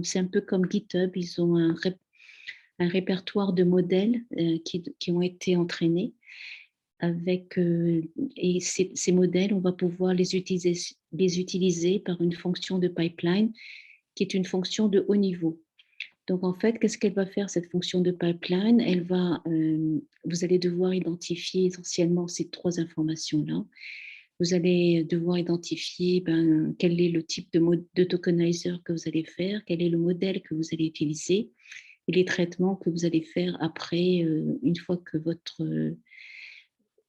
c'est un peu comme GitHub, ils ont un répertoire de modèles qui ont été entraînés avec, et ces modèles, on va pouvoir les utiliser par une fonction de pipeline qui est une fonction de haut niveau. Donc, en fait, qu'est-ce qu'elle va faire, cette fonction de pipeline? Vous allez devoir identifier essentiellement ces trois informations-là. Vous allez devoir identifier quel est le type de tokenizer que vous allez faire, quel est le modèle que vous allez utiliser et les traitements que vous allez faire après, une fois que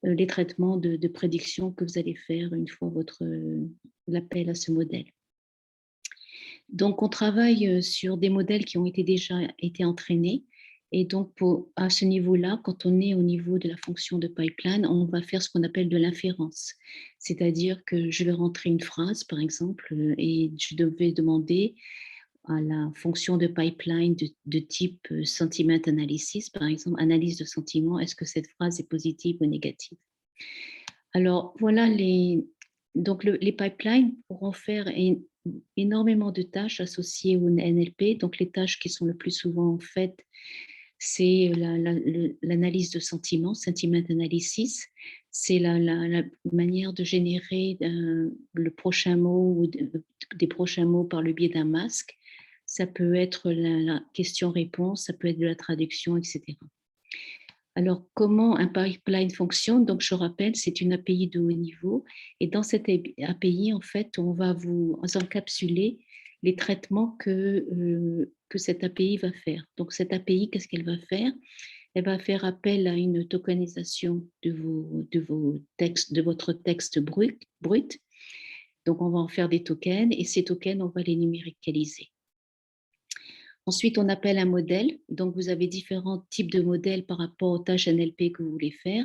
les traitements de prédiction que vous allez faire une fois l'appel à ce modèle. Donc, on travaille sur des modèles qui ont déjà été entraînés. Et donc, à ce niveau-là, quand on est au niveau de la fonction de pipeline, on va faire ce qu'on appelle de l'inférence. C'est-à-dire que je vais rentrer une phrase, par exemple, et je devais demander à la fonction de pipeline de type sentiment analysis, par exemple, analyse de sentiment, est-ce que cette phrase est positive ou négative? Alors, voilà donc les pipelines pourront faire énormément de tâches associées au NLP. Donc, les tâches qui sont le plus souvent faites, c'est l'analyse de sentiments, sentiment analysis. C'est la manière de générer le prochain mot ou des prochains mots par le biais d'un masque. Ça peut être la question-réponse, ça peut être de la traduction, etc. Alors, comment un pipeline fonctionne? Donc, je rappelle, c'est une API de haut niveau. Et dans cette API, en fait, on va vous encapsuler les traitements que cette API va faire. Donc, cette API, qu'est-ce qu'elle va faire? Elle va faire appel à une tokenisation de vos textes, de votre texte brut. Donc, on va en faire des tokens et ces tokens, on va les numéricaliser. Ensuite, on appelle un modèle. Donc, vous avez différents types de modèles par rapport aux tâches NLP que vous voulez faire.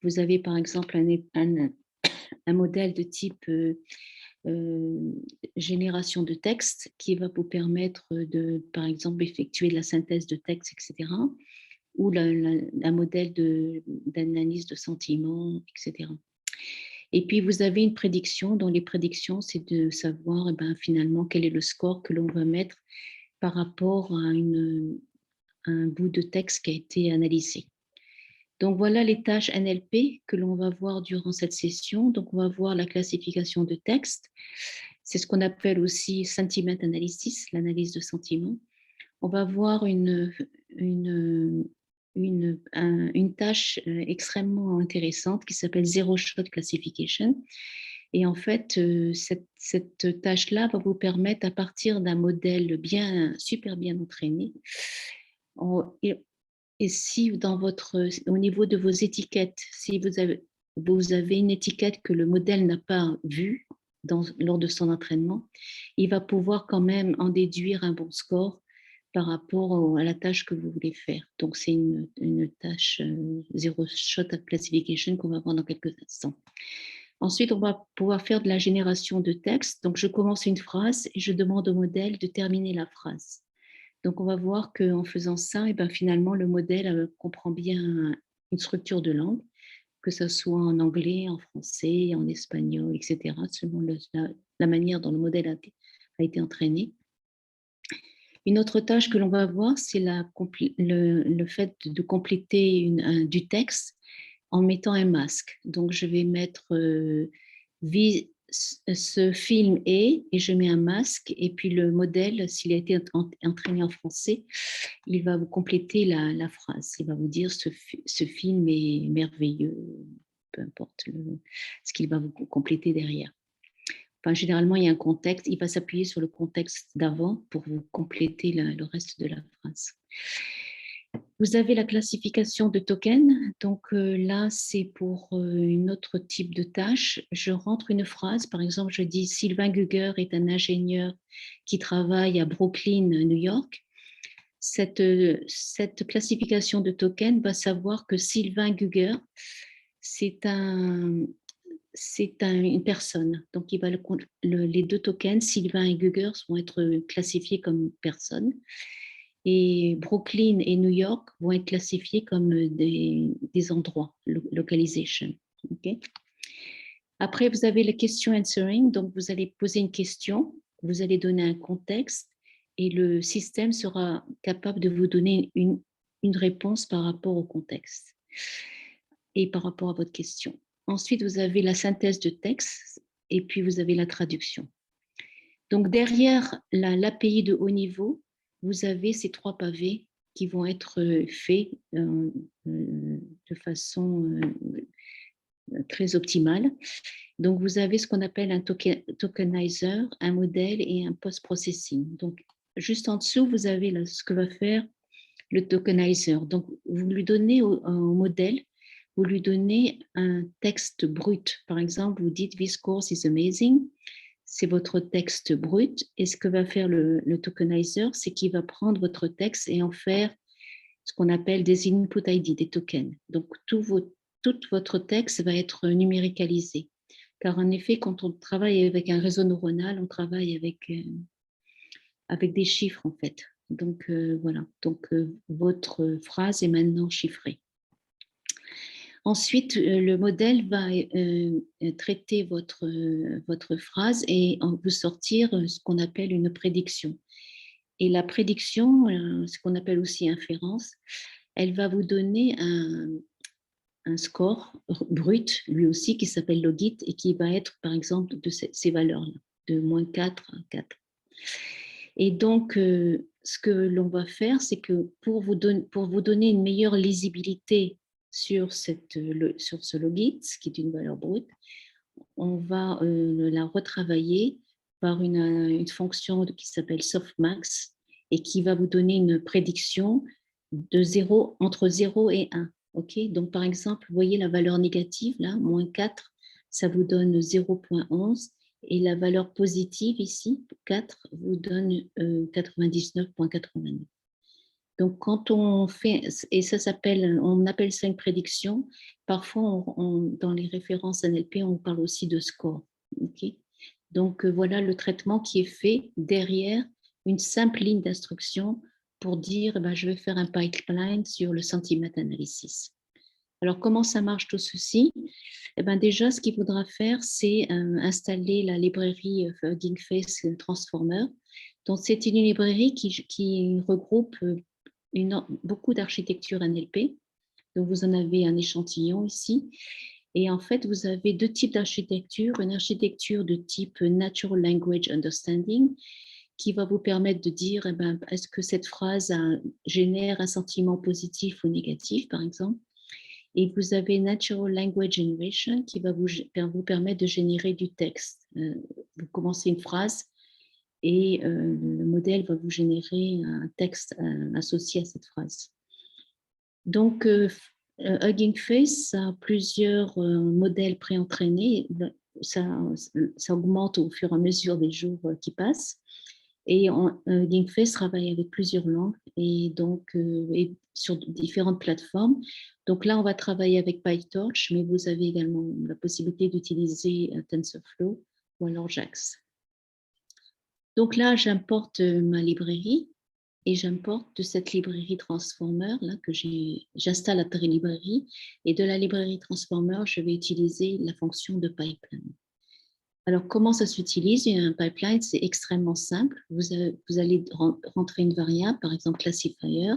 Vous avez par exemple un modèle de type génération de texte qui va vous permettre de, par exemple, effectuer de la synthèse de texte, etc. Ou un modèle d'analyse de sentiments, etc. Et puis, vous avez une prédiction, dont les prédictions, c'est de savoir finalement quel est le score que l'on va mettre par rapport à un bout de texte qui a été analysé. Donc, voilà les tâches NLP que l'on va voir durant cette session. Donc, on va voir la classification de texte. C'est ce qu'on appelle aussi sentiment analysis, l'analyse de sentiments. On va voir une tâche extrêmement intéressante qui s'appelle Zero Shot Classification. Et en fait, cette tâche-là va vous permettre, à partir d'un modèle super bien entraîné, et si au niveau de vos étiquettes, si vous avez une étiquette que le modèle n'a pas vue lors de son entraînement, il va pouvoir quand même en déduire un bon score par rapport à la tâche que vous voulez faire. Donc, c'est une tâche Zero Shot Classification qu'on va voir dans quelques instants. Ensuite, on va pouvoir faire de la génération de texte. Donc, je commence une phrase et je demande au modèle de terminer la phrase. Donc, on va voir qu'en faisant ça, finalement, le modèle comprend bien une structure de langue, que ce soit en anglais, en français, en espagnol, etc., selon la manière dont le modèle a été entraîné. Une autre tâche que l'on va voir, c'est le fait de compléter du texte en mettant un masque. Donc, je vais mettre ce film est, et je mets un masque, et puis le modèle, s'il a été entraîné en français, il va vous compléter la phrase. Il va vous dire ce film est merveilleux, peu importe ce qu'il va vous compléter derrière. Enfin, généralement, il y a un contexte, il va s'appuyer sur le contexte d'avant pour vous compléter le reste de la phrase. Vous avez la classification de tokens. Donc là, c'est pour une autre type de tâche. Je rentre une phrase, par exemple, je dis Sylvain Guger est un ingénieur qui travaille à Brooklyn, New York. Cette classification de tokens va savoir que Sylvain Guger, c'est une personne. Donc, les deux tokens, Sylvain et Guger, vont être classifiés comme personnes. Et Brooklyn et New York vont être classifiés comme des endroits, localization. Okay. Après, vous avez le question answering. Donc, vous allez poser une question, vous allez donner un contexte et le système sera capable de vous donner une réponse par rapport au contexte et par rapport à votre question. Ensuite, vous avez la synthèse de texte et puis vous avez la traduction. Donc derrière l'API de haut niveau, vous avez ces 3 pavés qui vont être faits de façon très optimale. Donc vous avez ce qu'on appelle un tokenizer, un modèle et un post-processing. Donc juste en dessous, vous avez là, ce que va faire le tokenizer. Donc vous lui donnez au modèle, vous lui donnez un texte brut. Par exemple, vous dites "This course is amazing". C'est votre texte brut. Et ce que va faire le tokenizer, c'est qu'il va prendre votre texte et en faire ce qu'on appelle des input ID, des tokens. Donc, tout votre texte va être numéricalisé. Car en effet, quand on travaille avec un réseau neuronal, on travaille avec des chiffres, en fait. Donc, voilà. Donc, votre phrase est maintenant chiffrée. Ensuite, le modèle va traiter votre phrase et vous sortir ce qu'on appelle une prédiction. Et la prédiction, ce qu'on appelle aussi inférence, elle va vous donner un score brut, lui aussi, qui s'appelle logit et qui va être, par exemple, de ces valeurs-là, de -4 à 4. Et donc, ce que l'on va faire, c'est que pour vous donner une meilleure lisibilité sur ce logit, qui est une valeur brute, on va la retravailler par une fonction qui s'appelle softmax et qui va vous donner une prédiction entre 0 et 1. Okay, donc, par exemple, vous voyez la valeur négative, là, -4, ça vous donne 0,11. Et la valeur positive ici, 4, vous donne 99,89. Donc, quand on fait, et on appelle ça une prédiction, parfois dans les références NLP, on parle aussi de score. Okay, donc, voilà le traitement qui est fait derrière une simple ligne d'instruction pour dire je vais faire un pipeline sur le sentiment analysis. Alors, comment ça marche tout ceci? Déjà, ce qu'il faudra faire, c'est installer la librairie Hugging Face Transformer. Donc, c'est une librairie qui regroupe beaucoup d'architectures NLP. Donc, vous en avez un échantillon ici. Et en fait, vous avez 2 types d'architecture. Une architecture de type Natural Language Understanding qui va vous permettre de dire est-ce que cette phrase génère un sentiment positif ou négatif, par exemple. Et vous avez Natural Language Generation qui va vous permettre de générer du texte. Vous commencez une phrase et le modèle va vous générer un texte associé à cette phrase. Donc, Hugging Face a plusieurs modèles préentraînés. Ça augmente au fur et à mesure des jours qui passent. Et Hugging Face travaille avec plusieurs langues et donc et sur différentes plateformes. Donc là, on va travailler avec PyTorch, mais vous avez également la possibilité d'utiliser TensorFlow ou alors JAX. Donc là, j'importe ma librairie et j'importe de cette librairie Transformer là que j'installe à la librairie. Et de la librairie Transformer, je vais utiliser la fonction de pipeline. Alors, comment ça s'utilise? Un pipeline, c'est extrêmement simple. Vous allez rentrer une variable, par exemple classifier.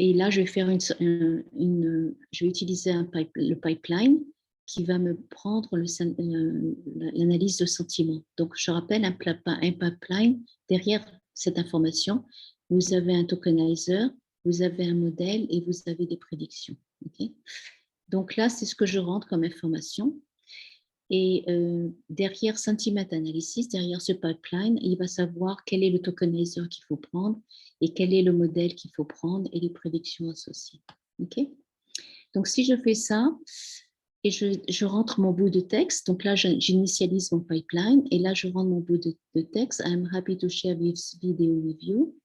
Et là, je vais faire je vais utiliser le pipeline qui va me prendre l'analyse de sentiment. Donc, je rappelle un pipeline. Derrière cette information, vous avez un tokenizer, vous avez un modèle et vous avez des prédictions. Okay, donc là, c'est ce que je rentre comme information. Et derrière Sentiment Analysis, derrière ce pipeline, il va savoir quel est le tokenizer qu'il faut prendre et quel est le modèle qu'il faut prendre et les prédictions associées. Okay, donc, si je fais ça et je rentre mon bout de texte, donc là, j'initialise mon pipeline et là, je rentre mon bout de texte. I'm happy to share this video with you.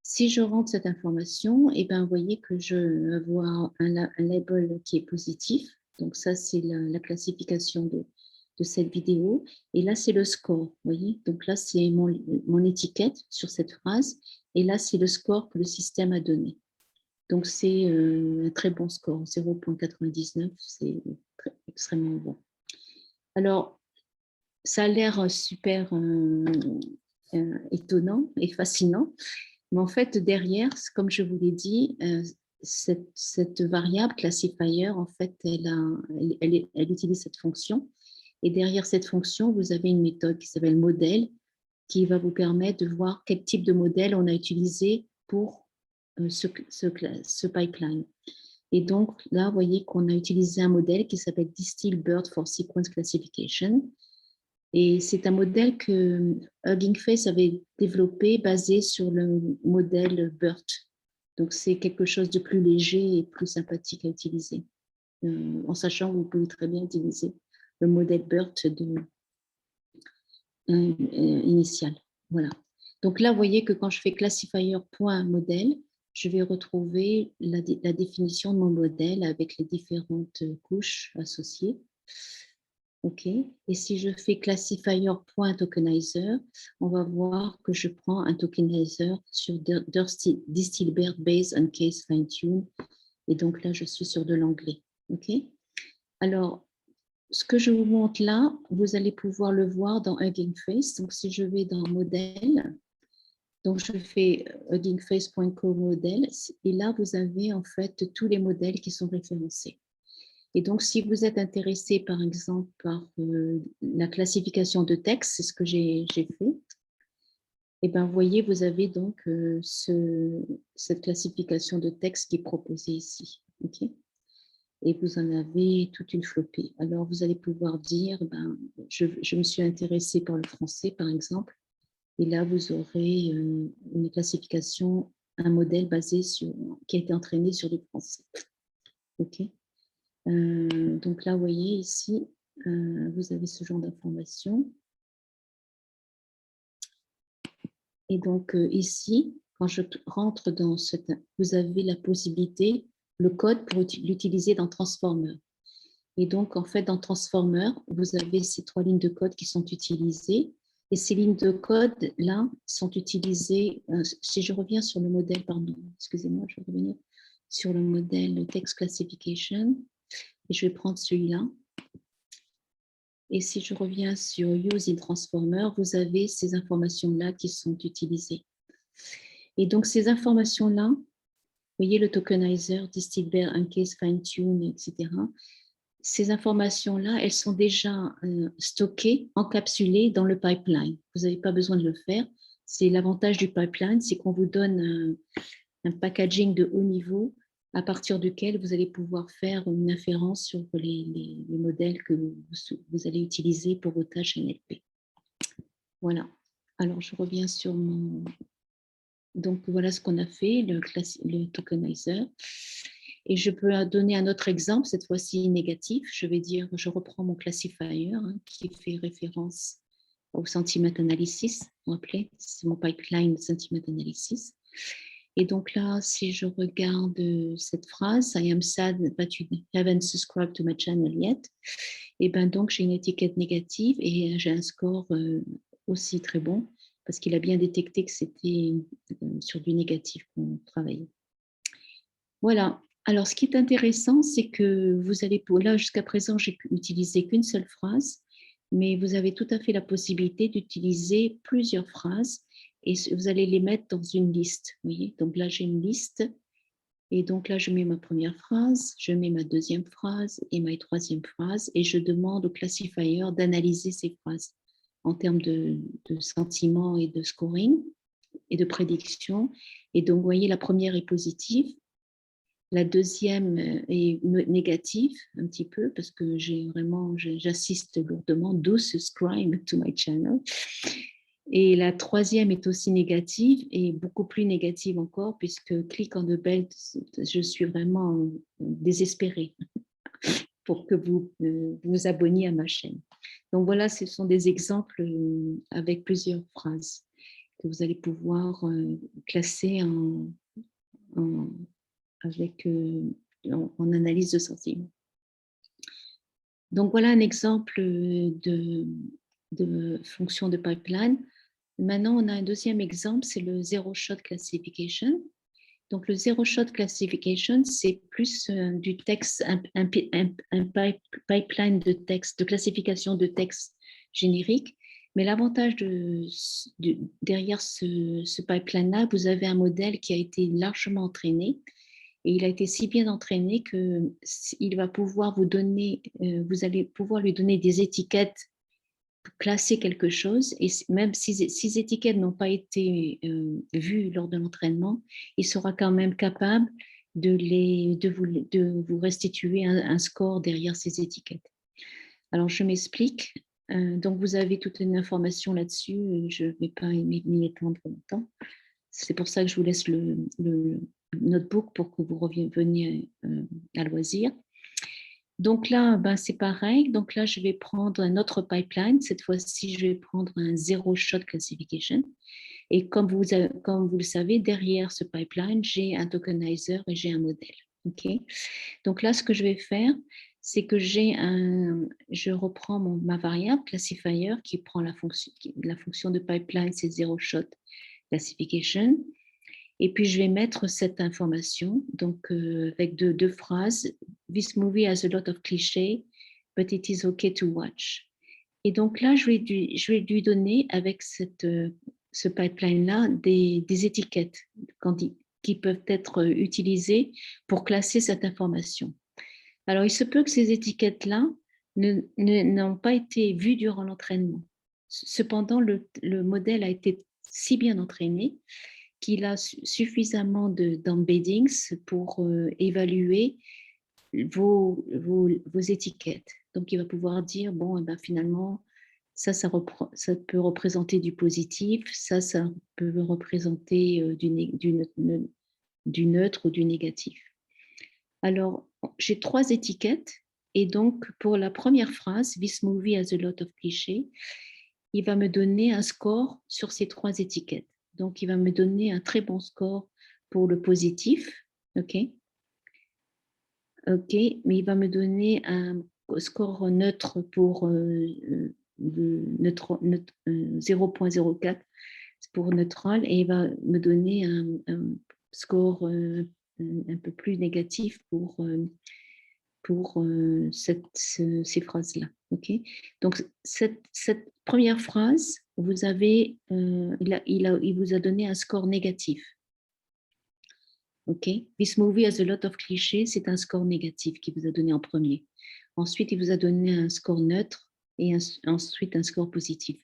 Si je rentre cette information, vous voyez que je vais avoir un label qui est positif. Donc, ça, c'est la classification de cette vidéo. Et là, c'est le score, vous voyez. Donc là, c'est mon étiquette sur cette phrase. Et là, c'est le score que le système a donné. Donc, c'est un très bon score, 0,99, c'est extrêmement bon. Alors, ça a l'air super étonnant et fascinant. Mais en fait, derrière, comme je vous l'ai dit, cette variable classifier, en fait, elle utilise cette fonction. Et derrière cette fonction, vous avez une méthode qui s'appelle modèle, qui va vous permettre de voir quel type de modèle on a utilisé pour ce pipeline. Et donc là, vous voyez qu'on a utilisé un modèle qui s'appelle Distill-Bird for Sequence Classification. Et c'est un modèle que Hugging Face avait développé basé sur le modèle BERT. Donc c'est quelque chose de plus léger et plus sympathique à utiliser, en sachant que vous pouvez très bien utiliser le modèle BERT initial. Voilà. Donc là, vous voyez que quand je fais classifier.modèle, je vais retrouver la définition de mon modèle avec les différentes couches associées. OK. Et si je fais classifier.tokenizer, on va voir que je prends un tokenizer sur Distill-Bird based on case fine-tune. Et donc là, je suis sur de l'anglais. OK. Alors, ce que je vous montre là, vous allez pouvoir le voir dans Hugging Face. Donc, si je vais dans modèle, donc je fais huggingface.co modèle, et là, vous avez en fait tous les modèles qui sont référencés. Et donc, si vous êtes intéressé, par exemple, par la classification de texte, c'est ce que j'ai fait, et bien, vous voyez, vous avez donc cette classification de texte qui est proposée ici. OK. Et vous en avez toute une flopée. Alors, vous allez pouvoir dire, je me suis intéressée par le français, par exemple, et là, vous aurez une classification, un modèle basé qui a été entraîné sur du français. OK. Donc là, vous voyez ici, vous avez ce genre d'informations. Et donc ici, quand je rentre dans vous avez la possibilité, le code pour l'utiliser dans Transformer. Et donc, en fait, dans Transformer, vous avez ces 3 lignes de code qui sont utilisées. Et ces lignes de code, là, sont utilisées, si je reviens sur le modèle, pardon, excusez-moi, je vais revenir sur le modèle Text Classification, et je vais prendre celui-là. Et si je reviens sur Use in Transformer, vous avez ces informations-là qui sont utilisées. Et donc, ces informations-là, vous voyez le tokenizer, Distill-Bird, Uncase, Fine-Tune, etc. Ces informations-là, elles sont déjà stockées, encapsulées dans le pipeline. Vous n'avez pas besoin de le faire. C'est l'avantage du pipeline, c'est qu'on vous donne un packaging de haut niveau à partir duquel vous allez pouvoir faire une inférence sur les modèles que vous allez utiliser pour vos tâches NLP. Voilà. Alors, je reviens sur mon... Donc, voilà ce qu'on a fait, le tokenizer. Et je peux donner un autre exemple, cette fois-ci négatif. Je vais dire, je reprends mon classifier qui fait référence au sentiment analysis. Vous vous rappelez, c'est mon pipeline sentiment analysis. Et donc là, si je regarde cette phrase, I am sad but you haven't subscribed to my channel yet, et bien donc j'ai une étiquette négative et j'ai un score aussi très bon parce qu'il a bien détecté que c'était sur du négatif qu'on travaillait. Voilà. Alors, ce qui est intéressant, c'est que vous allez, là jusqu'à présent, j'ai utilisé qu'une seule phrase, mais vous avez tout à fait la possibilité d'utiliser plusieurs phrases et vous allez les mettre dans une liste. Vous voyez, donc là, j'ai une liste et donc là, je mets ma première phrase, je mets ma deuxième phrase et ma troisième phrase et je demande au classifier d'analyser ces phrases en termes de sentiments et de scoring et de prédiction. Et donc, vous voyez, la première est positive. La deuxième est négative, un petit peu, parce que j'assiste lourdement, do subscribe to my channel. Et la troisième est aussi négative et beaucoup plus négative encore, puisque click on the bell, je suis vraiment désespérée pour que vous vous abonniez à ma chaîne. Donc voilà, ce sont des exemples avec plusieurs phrases que vous allez pouvoir classer avec en analyse de sentiments. Donc voilà un exemple de fonction de pipeline. Maintenant, on a un deuxième exemple, c'est le Zero Shot Classification. Donc le Zero Shot Classification, c'est plus du texte, un pipeline de texte, de classification de texte générique, Mais l'avantage derrière ce pipeline-là, vous avez un modèle qui a été largement entraîné et il a été si bien entraîné qu'il va pouvoir vous donner, vous allez pouvoir lui donner des étiquettes pour classer quelque chose et même si ces étiquettes n'ont pas été vues lors de l'entraînement, il sera quand même capable de vous restituer un score derrière ces étiquettes. Alors, je m'explique. Donc, vous avez toute une information là-dessus. Je ne vais pas m'y étendre longtemps. C'est pour ça que je vous laisse le notebook pour que vous reveniez à loisir. Donc là, ben, c'est pareil. Donc là, je vais prendre un autre pipeline. Cette fois-ci, je vais prendre un zero shot classification. Et comme vous le savez, derrière ce pipeline, j'ai un tokenizer et j'ai un modèle. Okay. Donc là, ce que je vais faire, c'est que je reprends ma variable classifier qui prend la fonction de pipeline, c'est zero shot classification. Et puis, je vais mettre cette information, donc avec deux phrases. This movie has a lot of clichés, but it is okay to watch. Et donc là, je vais lui donner avec ce pipeline-là des étiquettes qui peuvent être utilisées pour classer cette information. Alors, il se peut que ces étiquettes-là n'ont pas été vues durant l'entraînement. Cependant, le modèle a été si bien entraîné qu'il a suffisamment d'embeddings pour évaluer vos étiquettes. Donc, il va pouvoir dire, bon, eh ben, finalement, ça peut représenter du positif, ça peut représenter du neutre ou du négatif. Alors, j'ai 3 étiquettes et donc, pour la première phrase, This movie has a lot of clichés, il va me donner un score sur ces 3 étiquettes. Donc, il va me donner un très bon score pour le positif, OK, mais il va me donner un score neutre pour 0,04 pour neutral et il va me donner un score un peu plus négatif pour ces phrases-là. Okay. Donc, cette première phrase, vous avez, il vous a donné un score négatif. OK. This movie has a lot of clichés, c'est un score négatif qu'il vous a donné en premier. Ensuite, il vous a donné un score neutre et ensuite un score positif.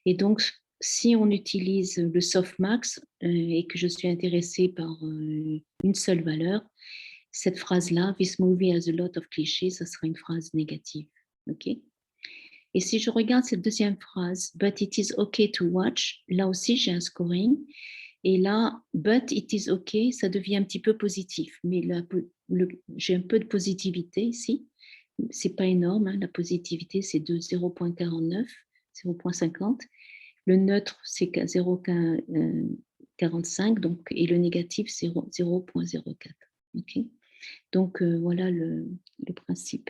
Et donc, si on utilise le softmax et que je suis intéressée par une seule valeur, cette phrase-là, This movie has a lot of clichés, ça sera une phrase négative. OK. Et si je regarde cette deuxième phrase, But it is okay to watch, là aussi j'ai un scoring. Et là, But it is okay, ça devient un petit peu positif. Mais j'ai un peu de positivité ici. C'est pas énorme, hein, la positivité c'est de 0,49, 0,50. Le neutre c'est 0,45 donc, et le négatif c'est 0,04. Okay. Donc, voilà le principe.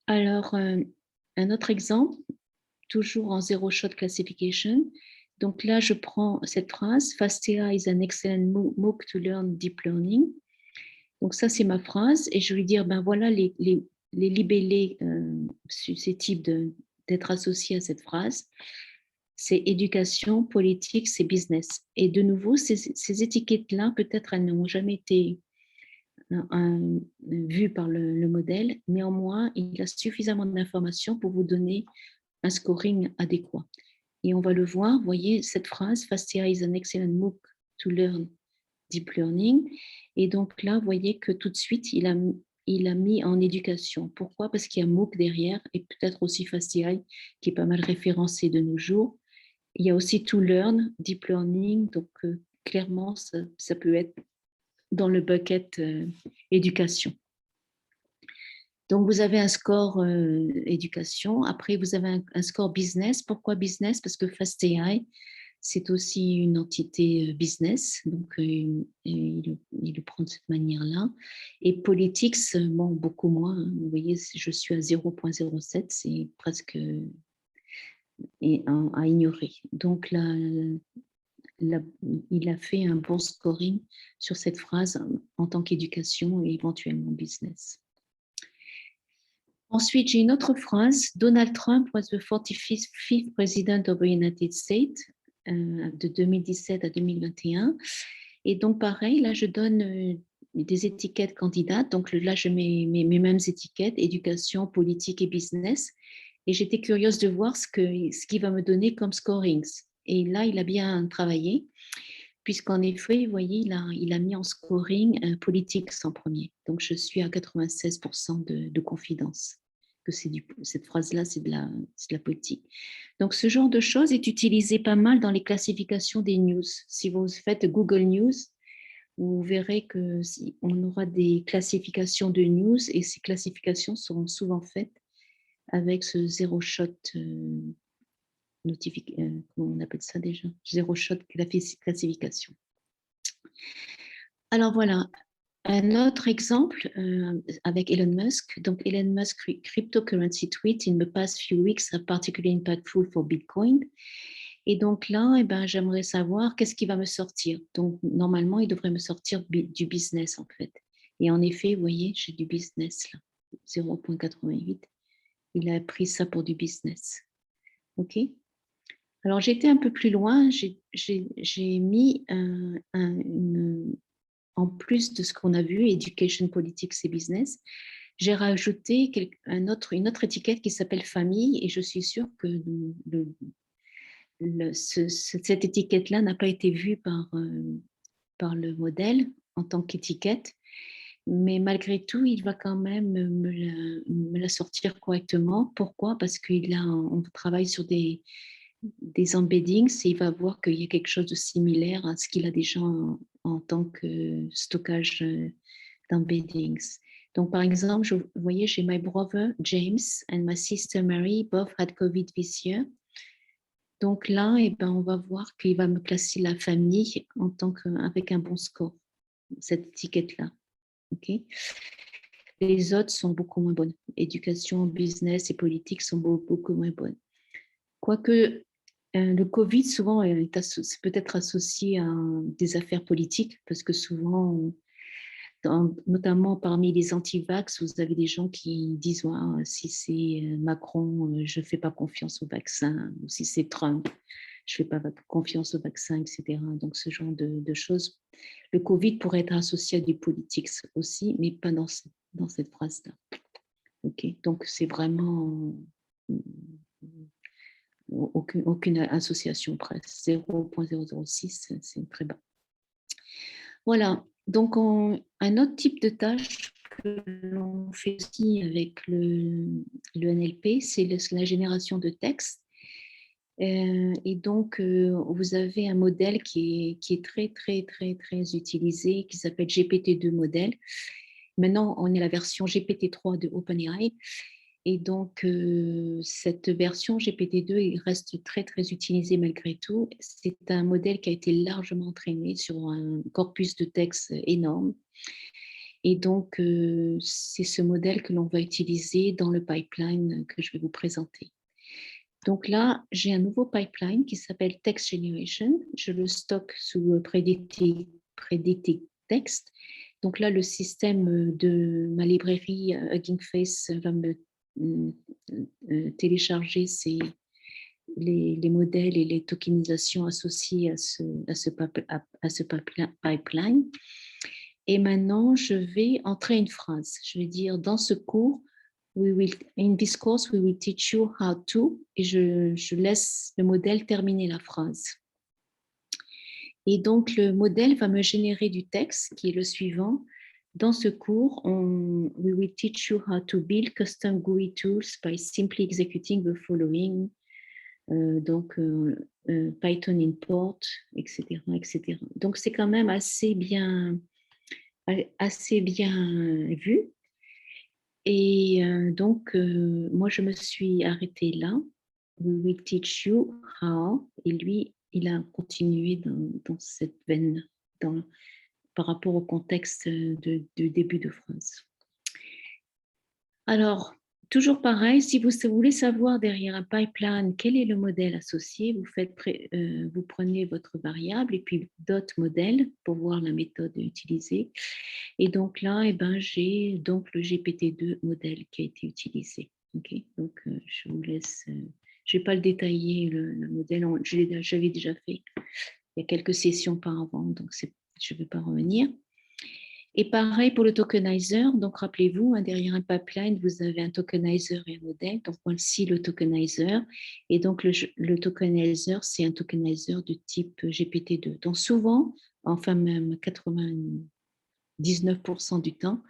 Alors, un autre exemple, toujours en zero shot classification. Donc là, je prends cette phrase, FASTEA is an excellent MOOC to learn deep learning. Donc ça, c'est ma phrase et je vais dire, ben voilà les libellés susceptibles d'être associés à cette phrase. C'est éducation, politique, c'est business. Et de nouveau, ces étiquettes-là, peut-être elles n'ont jamais été vues par le modèle. Néanmoins, il a suffisamment d'informations pour vous donner un scoring adéquat. Et on va le voir, vous voyez cette phrase, FASTEA is an excellent MOOC to learn deep learning. Et donc là, vous voyez que tout de suite, il a mis en éducation. Pourquoi? Parce qu'il y a MOOC derrière et peut-être aussi FASTEA qui est pas mal référencé de nos jours. Il y a aussi to learn, deep learning, donc clairement, ça peut être dans le bucket éducation. Donc, vous avez un score éducation. Après, vous avez un score business. Pourquoi business? Parce que FastAI, c'est aussi une entité business. Donc, il le prend de cette manière-là. Et politics, bon, beaucoup moins. Hein. Vous voyez, je suis à 0,07. C'est presque à ignorer. Donc, là, il a fait un bon scoring sur cette phrase en tant qu'éducation et éventuellement business. Ensuite, j'ai une autre phrase. Donald Trump was the 45th president of the United States de 2017 à 2021. Et donc, pareil, là, je donne des étiquettes candidates. Donc, là, je mets mes mêmes étiquettes, éducation, politique et business. Et j'étais curieuse de voir ce qu'il va me donner comme scorings. Et là, il a bien travaillé, puisqu'en effet, vous voyez, il a mis en scoring politique en premier. Donc, je suis à 96% de confidence que cette phrase-là, c'est de la politique. Donc, ce genre de choses est utilisé pas mal dans les classifications des news. Si vous faites Google News, vous verrez que on aura des classifications de news et ces classifications seront souvent faites avec ce zéro shot comment on appelle ça déjà? Zéro shot classification. Alors voilà, un autre exemple avec Elon Musk. Donc Elon Musk cryptocurrency tweet in the past few weeks are particularly impactful for Bitcoin. Et donc là, eh ben, j'aimerais savoir qu'est-ce qui va me sortir. Donc normalement, il devrait me sortir du business en fait. Et en effet, vous voyez, j'ai du business là, 0,88. Il a pris ça pour du business. OK? Alors j'étais un peu plus loin, j'ai mis en plus de ce qu'on a vu, Education, Politics et Business, j'ai rajouté une autre étiquette qui s'appelle famille et je suis sûre que cette étiquette-là n'a pas été vue par le modèle en tant qu'étiquette, mais malgré tout, il va quand même me la sortir correctement. Pourquoi? Parce on travaille sur des embeddings et il va voir qu'il y a quelque chose de similaire à ce qu'il a déjà en tant que stockage d'embeddings. Donc, par exemple, vous voyez, j'ai my brother James and my sister Mary both had COVID this year. Donc là, eh ben, on va voir qu'il va me classer la famille avec un bon score, cette étiquette-là. Okay. Les autres sont beaucoup moins bonnes. Éducation, business et politique sont beaucoup moins bonnes. Quoique le Covid, souvent, c'est peut-être associé à des affaires politiques, parce que souvent, notamment parmi les anti-vax, vous avez des gens qui disent ouais, si c'est Macron, je ne fais pas confiance au vaccin, ou si c'est Trump, je ne fais pas confiance au vaccin, etc. Donc, ce genre de choses. Le Covid pourrait être associé à du politique aussi, mais pas dans cette phrase-là. Okay. Donc, c'est vraiment aucune association presque. 0,006, c'est très bas. Voilà. Donc, un autre type de tâche que l'on fait aussi avec le NLP, c'est la génération de texte. Et donc, vous avez un modèle qui est très, très, très, très utilisé, qui s'appelle GPT-2 modèle. Maintenant, on est la version GPT-3 de OpenAI. Et donc, cette version GPT-2 il reste très, très utilisée malgré tout. C'est un modèle qui a été largement entraîné sur un corpus de texte énorme. Et donc, c'est ce modèle que l'on va utiliser dans le pipeline que je vais vous présenter. Donc là, j'ai un nouveau pipeline qui s'appelle Text Generation. Je le stocke sous Predicted Text. Donc là, le système de ma librairie Hugging Face va me télécharger les modèles et les tokenisations associées à ce pipeline. Et maintenant, je vais entrer une phrase. Je vais dire, dans ce cours, in this course, we will teach you how to, et je laisse le modèle terminer la phrase. Et donc, le modèle va me générer du texte qui est le suivant. Dans ce cours, we will teach you how to build custom GUI tools by simply executing the following. Python import, etc., etc. Donc, c'est quand même assez bien vu. Et donc, moi, je me suis arrêtée là. We will teach you how. Et lui, il a continué dans cette veine par rapport au contexte de début de phrase. Alors, Toujours pareil, si vous voulez savoir derrière un pipeline quel est le modèle associé, vous prenez votre variable et puis dot modèle pour voir la méthode utilisée. Et donc là, j'ai donc le GPT-2 modèle qui a été utilisé. Okay, donc, je vous laisse. Je ne vais pas le détailler, le modèle. J'avais déjà fait il y a quelques sessions auparavant, donc je ne vais pas revenir. Et pareil pour le tokenizer. Donc, rappelez-vous, derrière un pipeline, vous avez un tokenizer et un modèle. Donc, voici le tokenizer. Et donc, le tokenizer, c'est un tokenizer de type GPT-2. Donc, souvent, enfin même 99% du temps,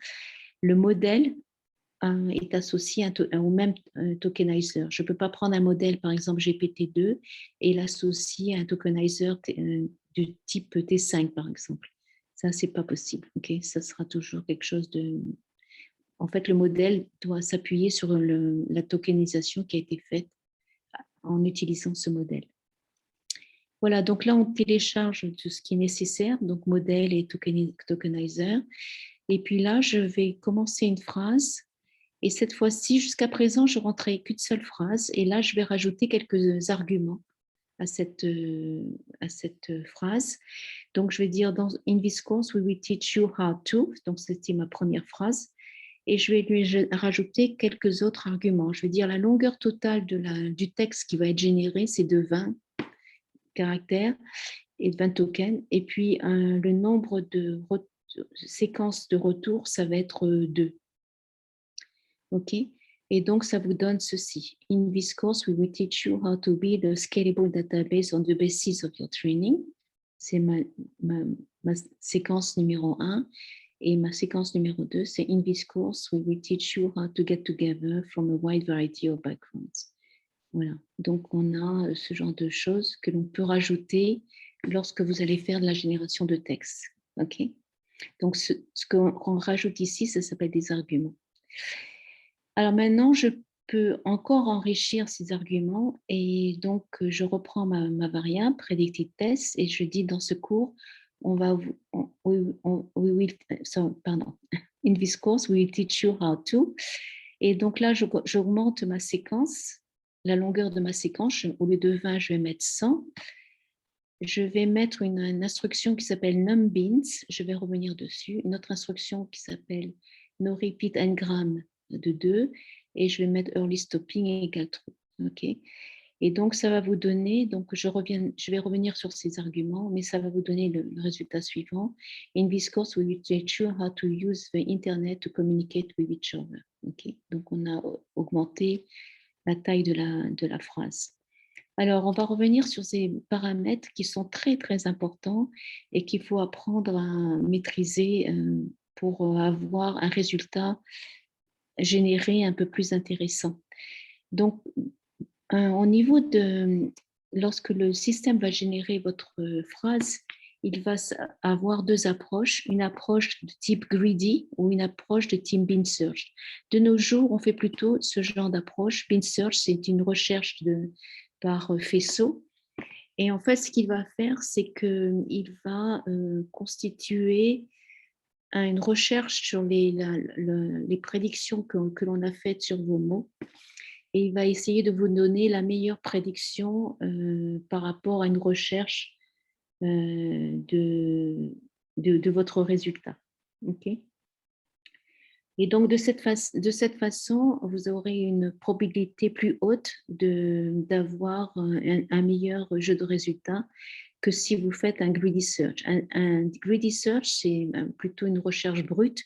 le modèle est associé au même tokenizer. Je ne peux pas prendre un modèle, par exemple GPT-2, et l'associer à un tokenizer du type T5, par exemple. Ça, c'est pas possible. Okay, ça sera toujours quelque chose de. En fait, le modèle doit s'appuyer sur la tokenisation qui a été faite en utilisant ce modèle. Voilà, donc là, on télécharge tout ce qui est nécessaire, donc modèle et tokenizer. Et puis là, je vais commencer une phrase. Et cette fois-ci, jusqu'à présent, je rentrais qu'une seule phrase. Et là, je vais rajouter quelques arguments à cette phrase. Donc, je vais dire, in this course, we will teach you how to. Donc, c'était ma première phrase. Et je vais lui rajouter quelques autres arguments. Je vais dire la longueur totale du texte qui va être généré, c'est de 20 caractères et 20 tokens. Et puis, le nombre de séquences de retour, ça va être 2. OK? Et donc, ça vous donne ceci. In this course, we will teach you how to build a scalable database on the basis of your training. C'est ma séquence numéro 1. Et ma séquence numéro 2, c'est in this course, we will teach you how to get together from a wide variety of backgrounds. Voilà. Donc, on a ce genre de choses que l'on peut rajouter lorsque vous allez faire de la génération de texte. OK? Donc, ce qu'on rajoute ici, ça s'appelle des arguments. Alors maintenant, je peux encore enrichir ces arguments et donc je reprends ma variable predicted test et je dis dans ce cours, in this course, we will teach you how to. Et donc là, j'augmente ma séquence, la longueur de ma séquence. Au lieu de 20, je vais mettre 100. Je vais mettre une instruction qui s'appelle numbins. Je vais revenir dessus. Une autre instruction qui s'appelle no repeat ngram de 2 et je vais mettre early stopping égale true. OK. Et donc, ça va vous donner, donc je vais revenir sur ces arguments, mais ça va vous donner le résultat suivant. In this course, we will teach you how to use the internet to communicate with each other. OK. Donc, on a augmenté la taille de la phrase. Alors, on va revenir sur ces paramètres qui sont très, très importants et qu'il faut apprendre à maîtriser pour avoir un résultat généré un peu plus intéressant. Donc, au niveau lorsque le système va générer votre phrase, il va avoir 2 approches, une approche de type greedy ou une approche de type bin search. De nos jours, on fait plutôt ce genre d'approche. Bin search, c'est une recherche par faisceau. Et en fait, ce qu'il va faire, c'est qu'il va constituer une recherche sur les prédictions que l'on a faites sur vos mots. Et il va essayer de vous donner la meilleure prédiction par rapport à une recherche de votre résultat. OK? Et donc, de cette façon, vous aurez une probabilité plus haute d'avoir un meilleur jeu de résultats que si vous faites un greedy search. Un greedy search, c'est plutôt une recherche brute.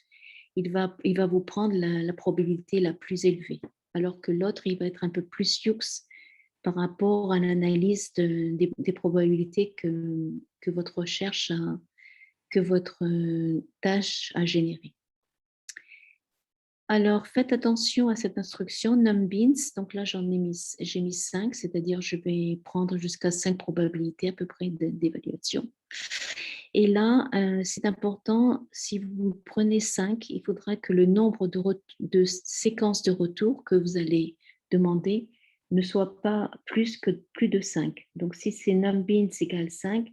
Il va vous prendre la probabilité la plus élevée, alors que l'autre, il va être un peu plus sioux par rapport à l'analyse des probabilités que votre recherche, que votre tâche a générées. Alors, faites attention à cette instruction numbins. Donc là, j'ai mis 5, c'est-à-dire je vais prendre jusqu'à 5 probabilités à peu près d'évaluation. Et là, c'est important, si vous prenez 5, il faudra que le nombre de séquences de retour que vous allez demander ne soit pas plus de 5. Donc, si c'est numbins égale 5,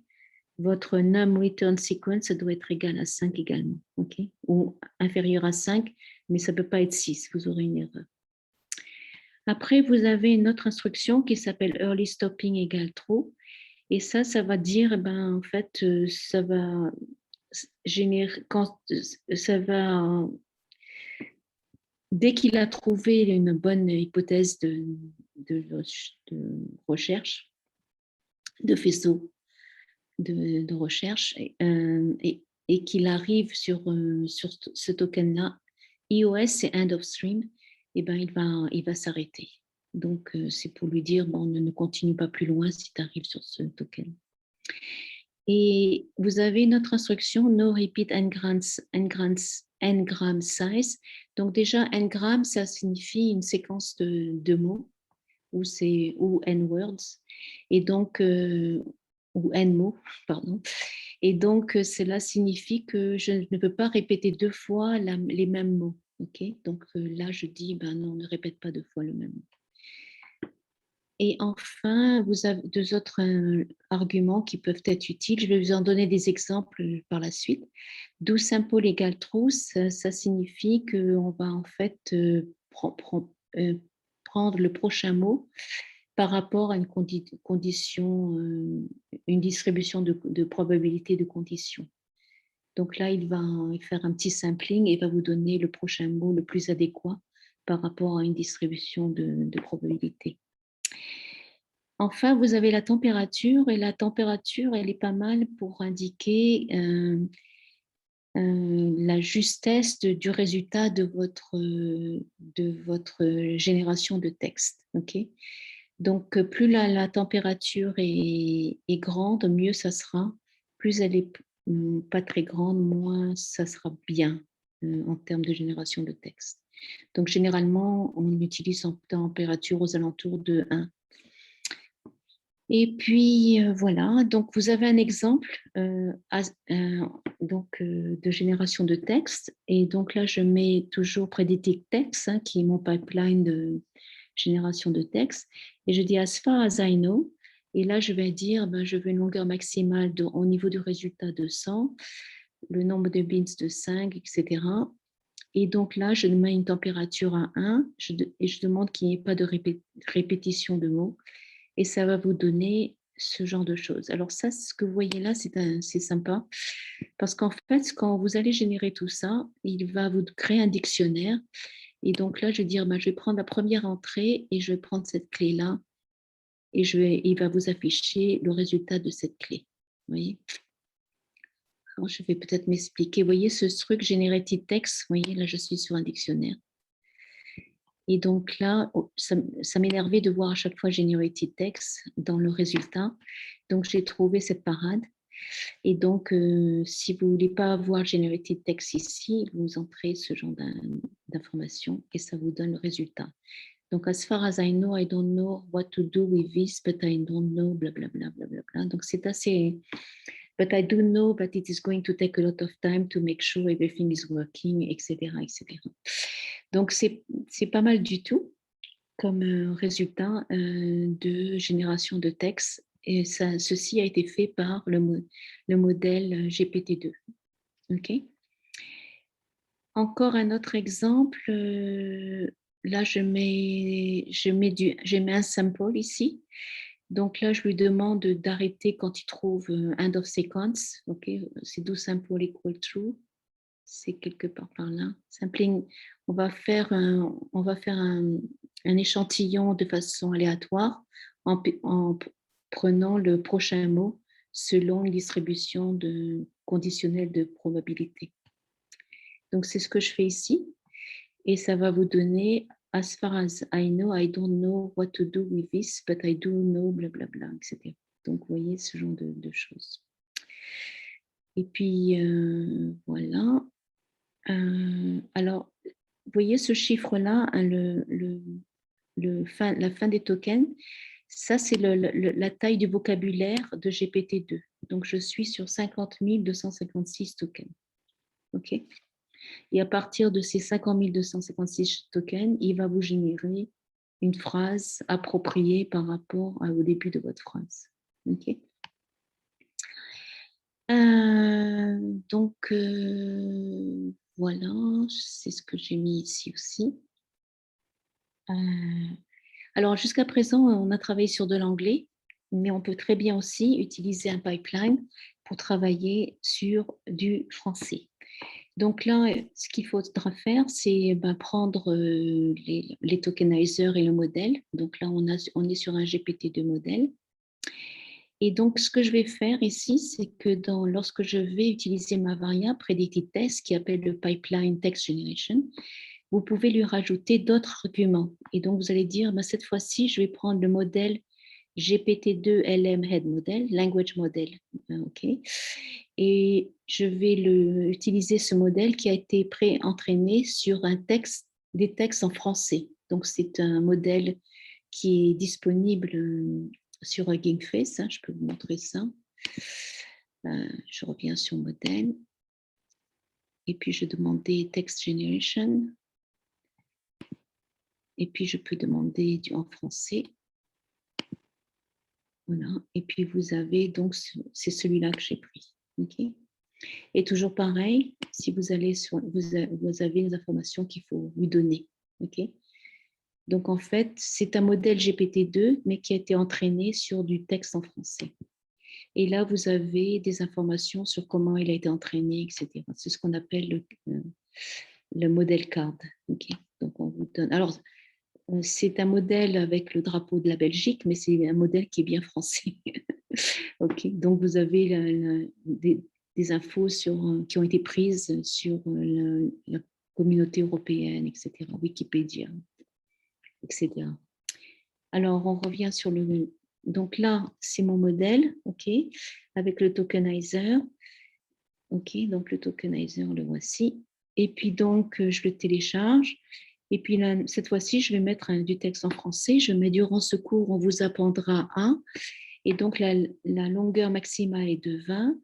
votre num return sequence doit être égal à 5 également, ok? Ou inférieur à 5, mais ça ne peut pas être 6, vous aurez une erreur. Après, vous avez une autre instruction qui s'appelle Early Stopping égale True. Et ça va dire, eh ben, en fait, ça va générer, ça va, dès qu'il a trouvé une bonne hypothèse de recherche, de faisceau de recherche, et qu'il arrive sur ce token-là, EOS, c'est end of stream, et ben, il va s'arrêter. Donc, c'est pour lui dire, bon, ne continue pas plus loin si tu arrives sur ce token. Et vous avez une autre instruction, no repeat n-gram size. Donc déjà, n-gram, ça signifie une séquence de mots, ou n-words, et donc, ou n-mots, pardon. Et donc, cela signifie que je ne peux pas répéter deux fois les mêmes mots. Okay, donc là, je dis, ben non, ne répète pas deux fois le même mot. Et enfin, vous avez deux autres arguments qui peuvent être utiles. Je vais vous en donner des exemples par la suite. Do simple égale true, ça signifie qu'on va en fait prendre le prochain mot par rapport à une condition, une distribution de probabilité de condition. Donc là, il va faire un petit sampling et va vous donner le prochain mot le plus adéquat par rapport à une distribution de probabilité. Enfin, vous avez la température, et la température, elle est pas mal pour indiquer la justesse du résultat de votre génération de texte. Okay, donc, plus la température est grande, mieux ça sera. Plus elle est pas très grande, moins ça sera bien en termes de génération de texte. Donc, généralement, on utilise en température aux alentours de 1. Et puis, voilà, donc vous avez un exemple de génération de texte. Et donc là, je mets toujours Predicted Text, qui est mon pipeline de génération de texte. Et je dis as far as I know. Et là, je vais dire, je veux une longueur maximale au niveau du résultat de 100, le nombre de bits de 5, etc. Et donc là, je mets une température à 1 et je demande qu'il n'y ait pas de répétition de mots. Et ça va vous donner ce genre de choses. Alors ça, ce que vous voyez là, c'est sympa, parce qu'en fait, quand vous allez générer tout ça, il va vous créer un dictionnaire. Et donc là, je vais dire, je vais prendre la première entrée et je vais prendre cette clé-là, et il va vous afficher le résultat de cette clé. Vous voyez? Alors, je vais peut-être m'expliquer. Vous voyez ce truc Generated Text? Vous voyez, là, je suis sur un dictionnaire. Et donc là, ça m'énervait de voir à chaque fois Generated Text dans le résultat. Donc, j'ai trouvé cette parade. Et donc, si vous ne voulez pas voir Generated Text ici, vous entrez ce genre d'informations et ça vous donne le résultat. Donc, as far as I don't know what to do with this, but I don't know, blablabla. Bla, bla, bla. Donc, c'est assez... But I do know that it is going to take a lot of time to make sure everything is working, etc., etc. Donc, c'est pas mal du tout comme résultat de génération de texte. Et ceci a été fait par le modèle GPT-2. OK. Encore un autre exemple. Là, je mets un sample ici. Donc là, je lui demande d'arrêter quand il trouve end of sequence. OK, c'est do sample equal true. C'est quelque part par là. Sampling, on va faire un échantillon de façon aléatoire en prenant le prochain mot selon une distribution conditionnelle de probabilité. Donc, c'est ce que je fais ici. Et ça va vous donner as far as I know, I don't know what to do with this, but I do know, blablabla, etc. Donc, vous voyez ce genre de choses. Et puis, voilà. Alors, vous voyez ce chiffre-là, hein, la fin des tokens, ça c'est la taille du vocabulaire de GPT-2. Donc, je suis sur 50 256 tokens. OK. Et à partir de ces 50 256 tokens, il va vous générer une phrase appropriée par rapport au début de votre phrase. OK. Donc, voilà, c'est ce que j'ai mis ici aussi. Alors, jusqu'à présent, on a travaillé sur de l'anglais, mais on peut très bien aussi utiliser un pipeline pour travailler sur du français. Donc là, ce qu'il faudra faire, c'est prendre les tokenizers et le modèle. Donc là, on est sur un GPT-2 modèle. Et donc, ce que je vais faire ici, c'est que lorsque je vais utiliser ma variable predicted test qui appelle le pipeline text generation, vous pouvez lui rajouter d'autres arguments. Et donc, vous allez dire, cette fois-ci, je vais prendre le modèle GPT-2 LM Head Model, Language Model. OK. Et je vais utiliser ce modèle qui a été pré-entraîné sur des textes en français. Donc, c'est un modèle qui est disponible sur Hugging Face. Je peux vous montrer ça. Je reviens sur modèle. Et puis, je demandais Text Generation. Et puis, je peux demander en français. Voilà. Et puis, vous avez, donc, c'est celui-là que j'ai pris. OK. Et toujours pareil, si vous allez vous avez les informations qu'il faut lui donner. OK. Donc, en fait, c'est un modèle GPT-2, mais qui a été entraîné sur du texte en français. Et là, vous avez des informations sur comment il a été entraîné, etc. C'est ce qu'on appelle le modèle CARD. OK. Donc, on vous donne. Alors, c'est un modèle avec le drapeau de la Belgique, mais c'est un modèle qui est bien français. OK. Donc, vous avez des infos qui ont été prises sur la communauté européenne, etc., Wikipédia, etc. Alors, on revient sur le... Donc là, c'est mon modèle, OK, avec le tokenizer. OK, donc le tokenizer, le voici. Et puis donc, je le télécharge. Et puis là, cette fois-ci, je vais mettre du texte en français. Je mets durant ce cours, on vous apprendra à. Et donc, la longueur maximale est de 20.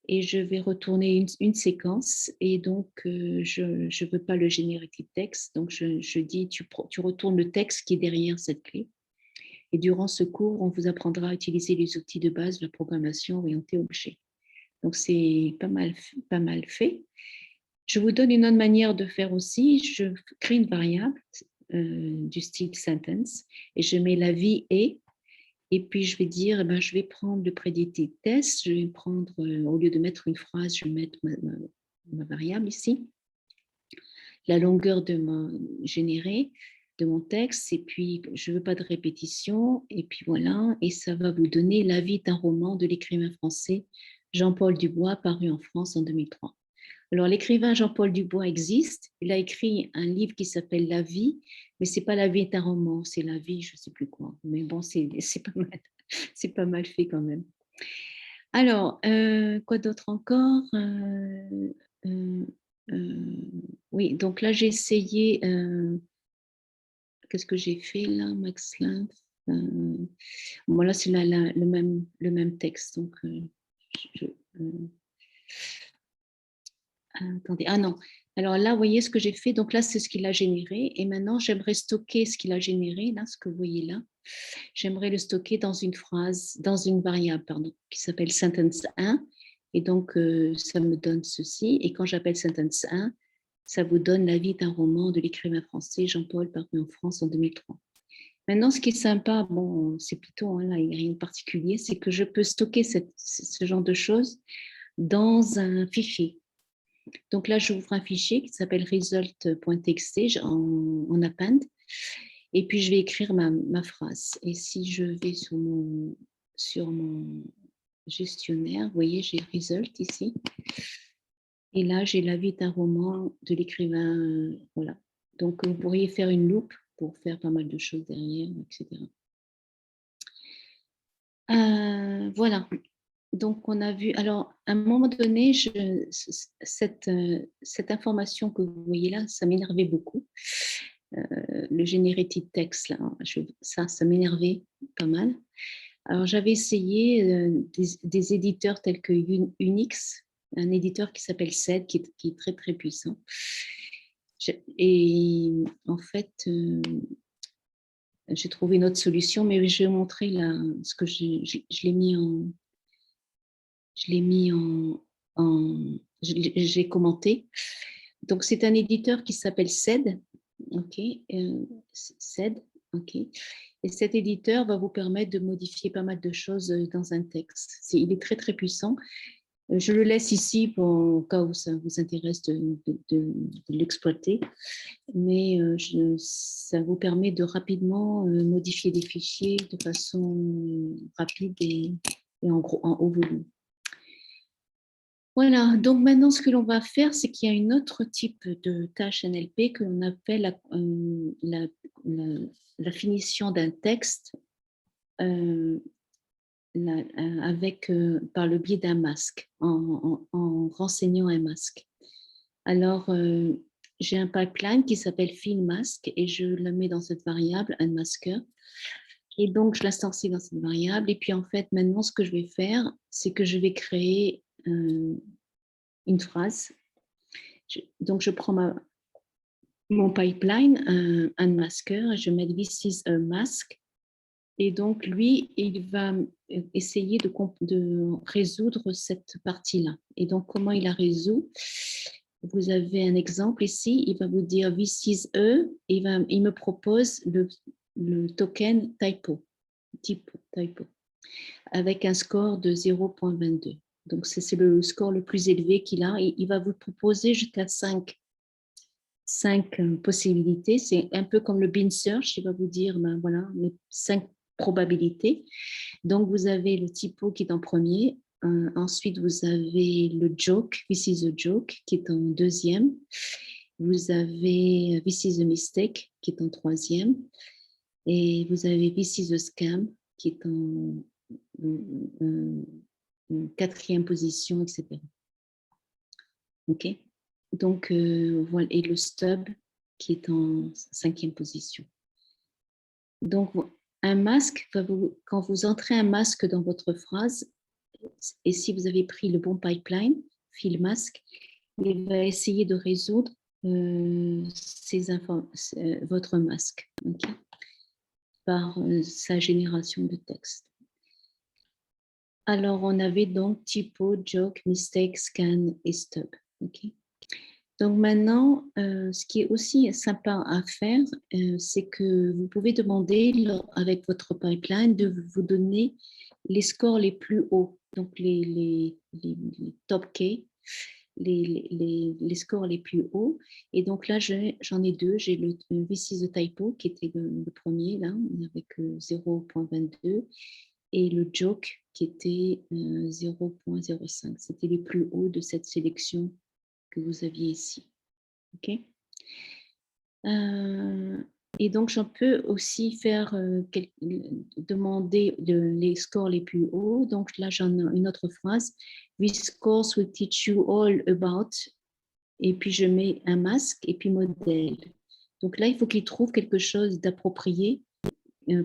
Et je vais retourner une séquence. Et donc, je ne veux pas le generative text. Donc, je dis, tu retournes le texte qui est derrière cette clé. Et durant ce cours, on vous apprendra à utiliser les outils de base de la programmation orientée objet. Donc, c'est pas mal fait. Je vous donne une autre manière de faire aussi. Je crée une variable du style sentence et je mets la vie et puis je vais dire, je vais prendre le predicted test, je vais prendre, au lieu de mettre une phrase, je vais mettre ma variable ici, la longueur générée de mon texte, et puis je ne veux pas de répétition, et puis voilà, et ça va vous donner l'avis d'un roman de l'écrivain français Jean-Paul Dubois, paru en France en 2003. Alors, l'écrivain Jean-Paul Dubois existe. Il a écrit un livre qui s'appelle La vie, mais c'est pas La vie est un roman, c'est La vie, je sais plus quoi. Mais bon, c'est pas mal, c'est pas mal fait quand même. Alors, quoi d'autre encore oui, donc là, j'ai essayé. Qu'est-ce que j'ai fait là, Max Length bon, là, c'est le même texte. Donc, attendez, ah non. Alors là, vous voyez ce que j'ai fait. Donc là, c'est ce qu'il a généré. Et maintenant, j'aimerais stocker ce qu'il a généré, là, ce que vous voyez là. J'aimerais le stocker dans une phrase, dans une variable, pardon, qui s'appelle sentence 1. Et donc, ça me donne ceci. Et quand j'appelle sentence 1, ça vous donne l'avis d'un roman de l'écrivain français Jean-Paul, paru en France en 2003. Maintenant, ce qui est sympa, bon, c'est plutôt, là, il n'y a rien de particulier, c'est que je peux stocker ce genre de choses dans un fichier. Donc là, j'ouvre un fichier qui s'appelle result.txt en append. Et puis, je vais écrire ma phrase. Et si je vais sur mon gestionnaire, vous voyez, j'ai result ici. Et là, j'ai l'avis d'un roman de l'écrivain. Voilà. Donc, vous pourriez faire une loupe pour faire pas mal de choses derrière, etc. Voilà. Donc, on a vu. Alors, à un moment donné, cette information que vous voyez là, ça m'énervait beaucoup. Le generative text, là, ça m'énervait pas mal. Alors, j'avais essayé des éditeurs tels que Unix, un éditeur qui s'appelle SED, qui est très, très puissant. Et en fait, j'ai trouvé une autre solution, mais je vais vous montrer là, ce que je l'ai mis j'ai commenté. Donc, c'est un éditeur qui s'appelle SED, OK, SED, OK. Et cet éditeur va vous permettre de modifier pas mal de choses dans un texte. Il est très, très puissant. Je le laisse ici pour, au cas où ça vous intéresse de l'exploiter. Mais ça vous permet de rapidement modifier des fichiers de façon rapide et en haut volume. Voilà, donc maintenant ce que l'on va faire, c'est qu'il y a une autre type de tâche NLP que l'on appelle la finition d'un texte avec, par le biais d'un masque, en renseignant un masque. Alors, j'ai un pipeline qui s'appelle FillMask et je le mets dans cette variable, unmasker. Et donc, je l'instancie dans cette variable. Et puis, en fait, maintenant, ce que je vais faire, c'est que je vais créer une phrase. Donc, je prends mon pipeline, unmasker, et je mets this is a mask. Et donc, lui, il va essayer de résoudre cette partie-là. Et donc, comment il la résout? Vous avez un exemple ici, il va vous dire this is a, il me propose le token typo, avec un score de 0,22. Donc, c'est le score le plus élevé qu'il a. Et il va vous proposer jusqu'à 5 possibilités. C'est un peu comme le bin search, il va vous dire, ben voilà, les 5 probabilités. Donc, vous avez le typo qui est en premier. Ensuite, vous avez le joke, this is a joke, qui est en deuxième. Vous avez this is a mistake, qui est en troisième. Et vous avez this is a scam, qui est en quatrième position, etc. OK? Donc, voilà. Et le stub, qui est en cinquième position. Donc, un masque, quand vous entrez un masque dans votre phrase, et si vous avez pris le bon pipeline, FillMask, il va essayer de résoudre votre masque, okay, par sa génération de texte. Alors, on avait donc typo, joke, mistake, scan et stub. Okay. Donc maintenant, ce qui est aussi sympa à faire, c'est que vous pouvez demander avec votre pipeline de vous donner les scores les plus hauts, donc les top K, les scores les plus hauts. Et donc là, j'en ai deux. J'ai le This is a typo qui était le premier, là, avec 0,22, et le joke qui était 0,05. C'était les plus hauts de cette sélection que vous aviez ici. OK. Et donc, j'en peux aussi faire demander les scores les plus hauts. Donc là, j'en ai une autre phrase. This course will teach you all about. Et puis, je mets un masque et puis modèle. Donc là, il faut qu'il trouve quelque chose d'approprié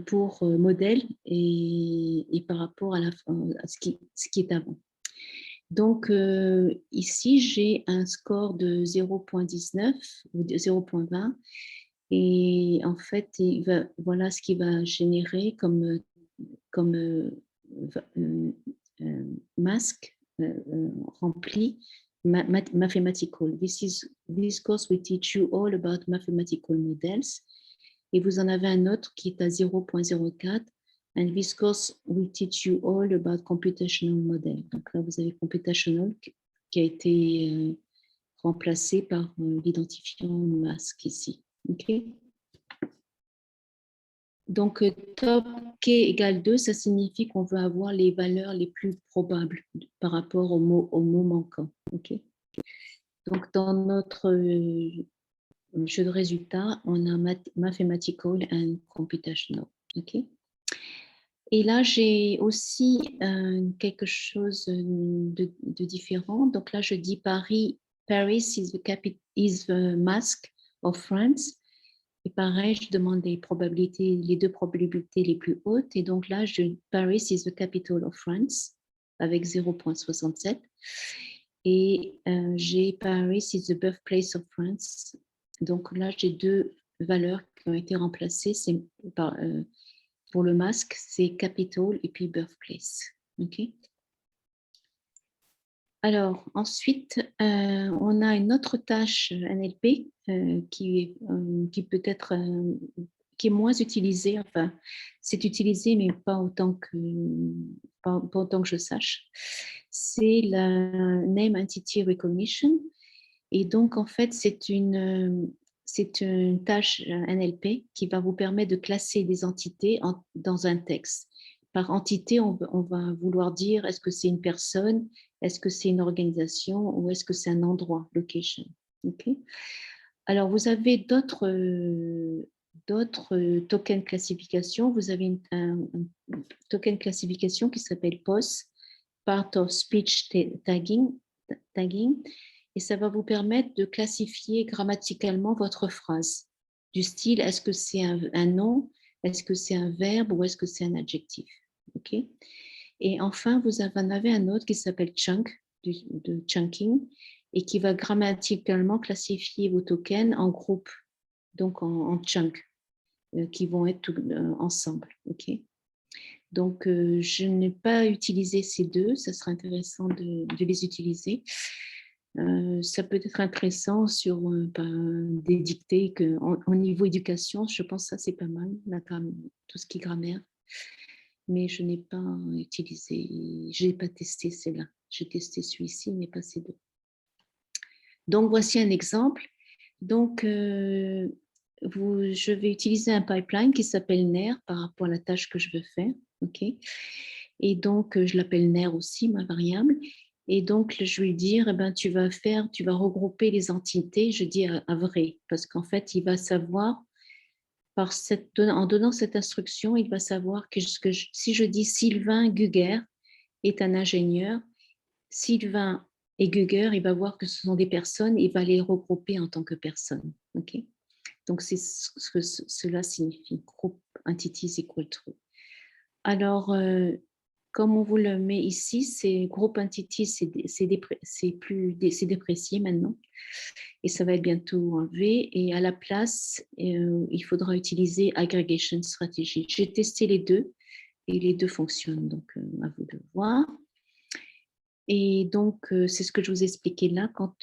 pour modèle et par rapport à ce qui est avant. Donc, ici, j'ai un score de 0,19 ou de 0,20. Et en fait, voilà ce qu'il va générer comme masque rempli mathematical. This course will teach you all about mathematical models. Et vous en avez un autre qui est à 0,04. And this course will teach you all about computational model. Donc là, vous avez computational qui a été remplacé par l'identifiant masque ici. OK. Donc, top k égale 2, ça signifie qu'on veut avoir les valeurs les plus probables par rapport au mot manquant. OK. Donc, dans notre jeu de résultats, on a mathematical and computational. OK. Et là, j'ai aussi quelque chose de différent. Donc là, je dis Paris is the mask of France. Et pareil, je demande les deux probabilités les plus hautes. Et donc là, Paris is the capital of France avec 0,67. Et j'ai Paris is the birthplace of France. Donc là, j'ai deux valeurs qui ont été remplacées. C'est pour le masque, c'est capital et puis birthplace. OK. Alors, ensuite, on a une autre tâche NLP qui peut être qui est moins utilisé, enfin, c'est utilisé, mais pas autant pas autant que je sache. C'est la Name Entity Recognition. Et donc, en fait, c'est une tâche NLP qui va vous permettre de classer des entités dans un texte. Par entité, on va vouloir dire est-ce que c'est une personne, est-ce que c'est une organisation ou est-ce que c'est un endroit, location. Okay. Alors, vous avez d'autres tokens classification. Vous avez un token classification qui s'appelle POS, Part of Speech Tagging, et ça va vous permettre de classifier grammaticalement votre phrase. Du style, est-ce que c'est un nom, est-ce que c'est un verbe ou est-ce que c'est un adjectif. OK. Et enfin, vous en avez un autre qui s'appelle Chunk, de chunking, et qui va grammaticalement classifier vos tokens en groupes, donc en chunks, qui vont être ensemble. OK. Donc, je n'ai pas utilisé ces deux, ça serait intéressant de les utiliser. Ça peut être intéressant sur des dictées en niveau éducation, je pense que ça c'est pas mal, tout ce qui est grammaire, mais je n'ai pas utilisé, je n'ai pas testé celle-là. J'ai testé celui-ci, mais pas ces deux. Donc, voici un exemple. Donc, je vais utiliser un pipeline qui s'appelle NER par rapport à la tâche que je veux faire. OK. Et donc, je l'appelle NER aussi, ma variable. Et donc, je vais lui dire, eh ben, tu vas regrouper les entités, je dis à vrai, parce qu'en fait, il va savoir, en donnant cette instruction, il va savoir que si je dis Sylvain Guger est un ingénieur, Sylvain et Guger, il va voir que ce sont des personnes, il va les regrouper en tant que personnes. Okay. Donc, c'est ce que cela signifie, group entities equal true. Alors, comme on vous le met ici, c'est group entities, c'est déprécié maintenant et ça va être bientôt enlevé. Et à la place, il faudra utiliser aggregation strategy. J'ai testé les deux et les deux fonctionnent, donc à vous de voir. Et donc, c'est ce que je vous expliquais là, quand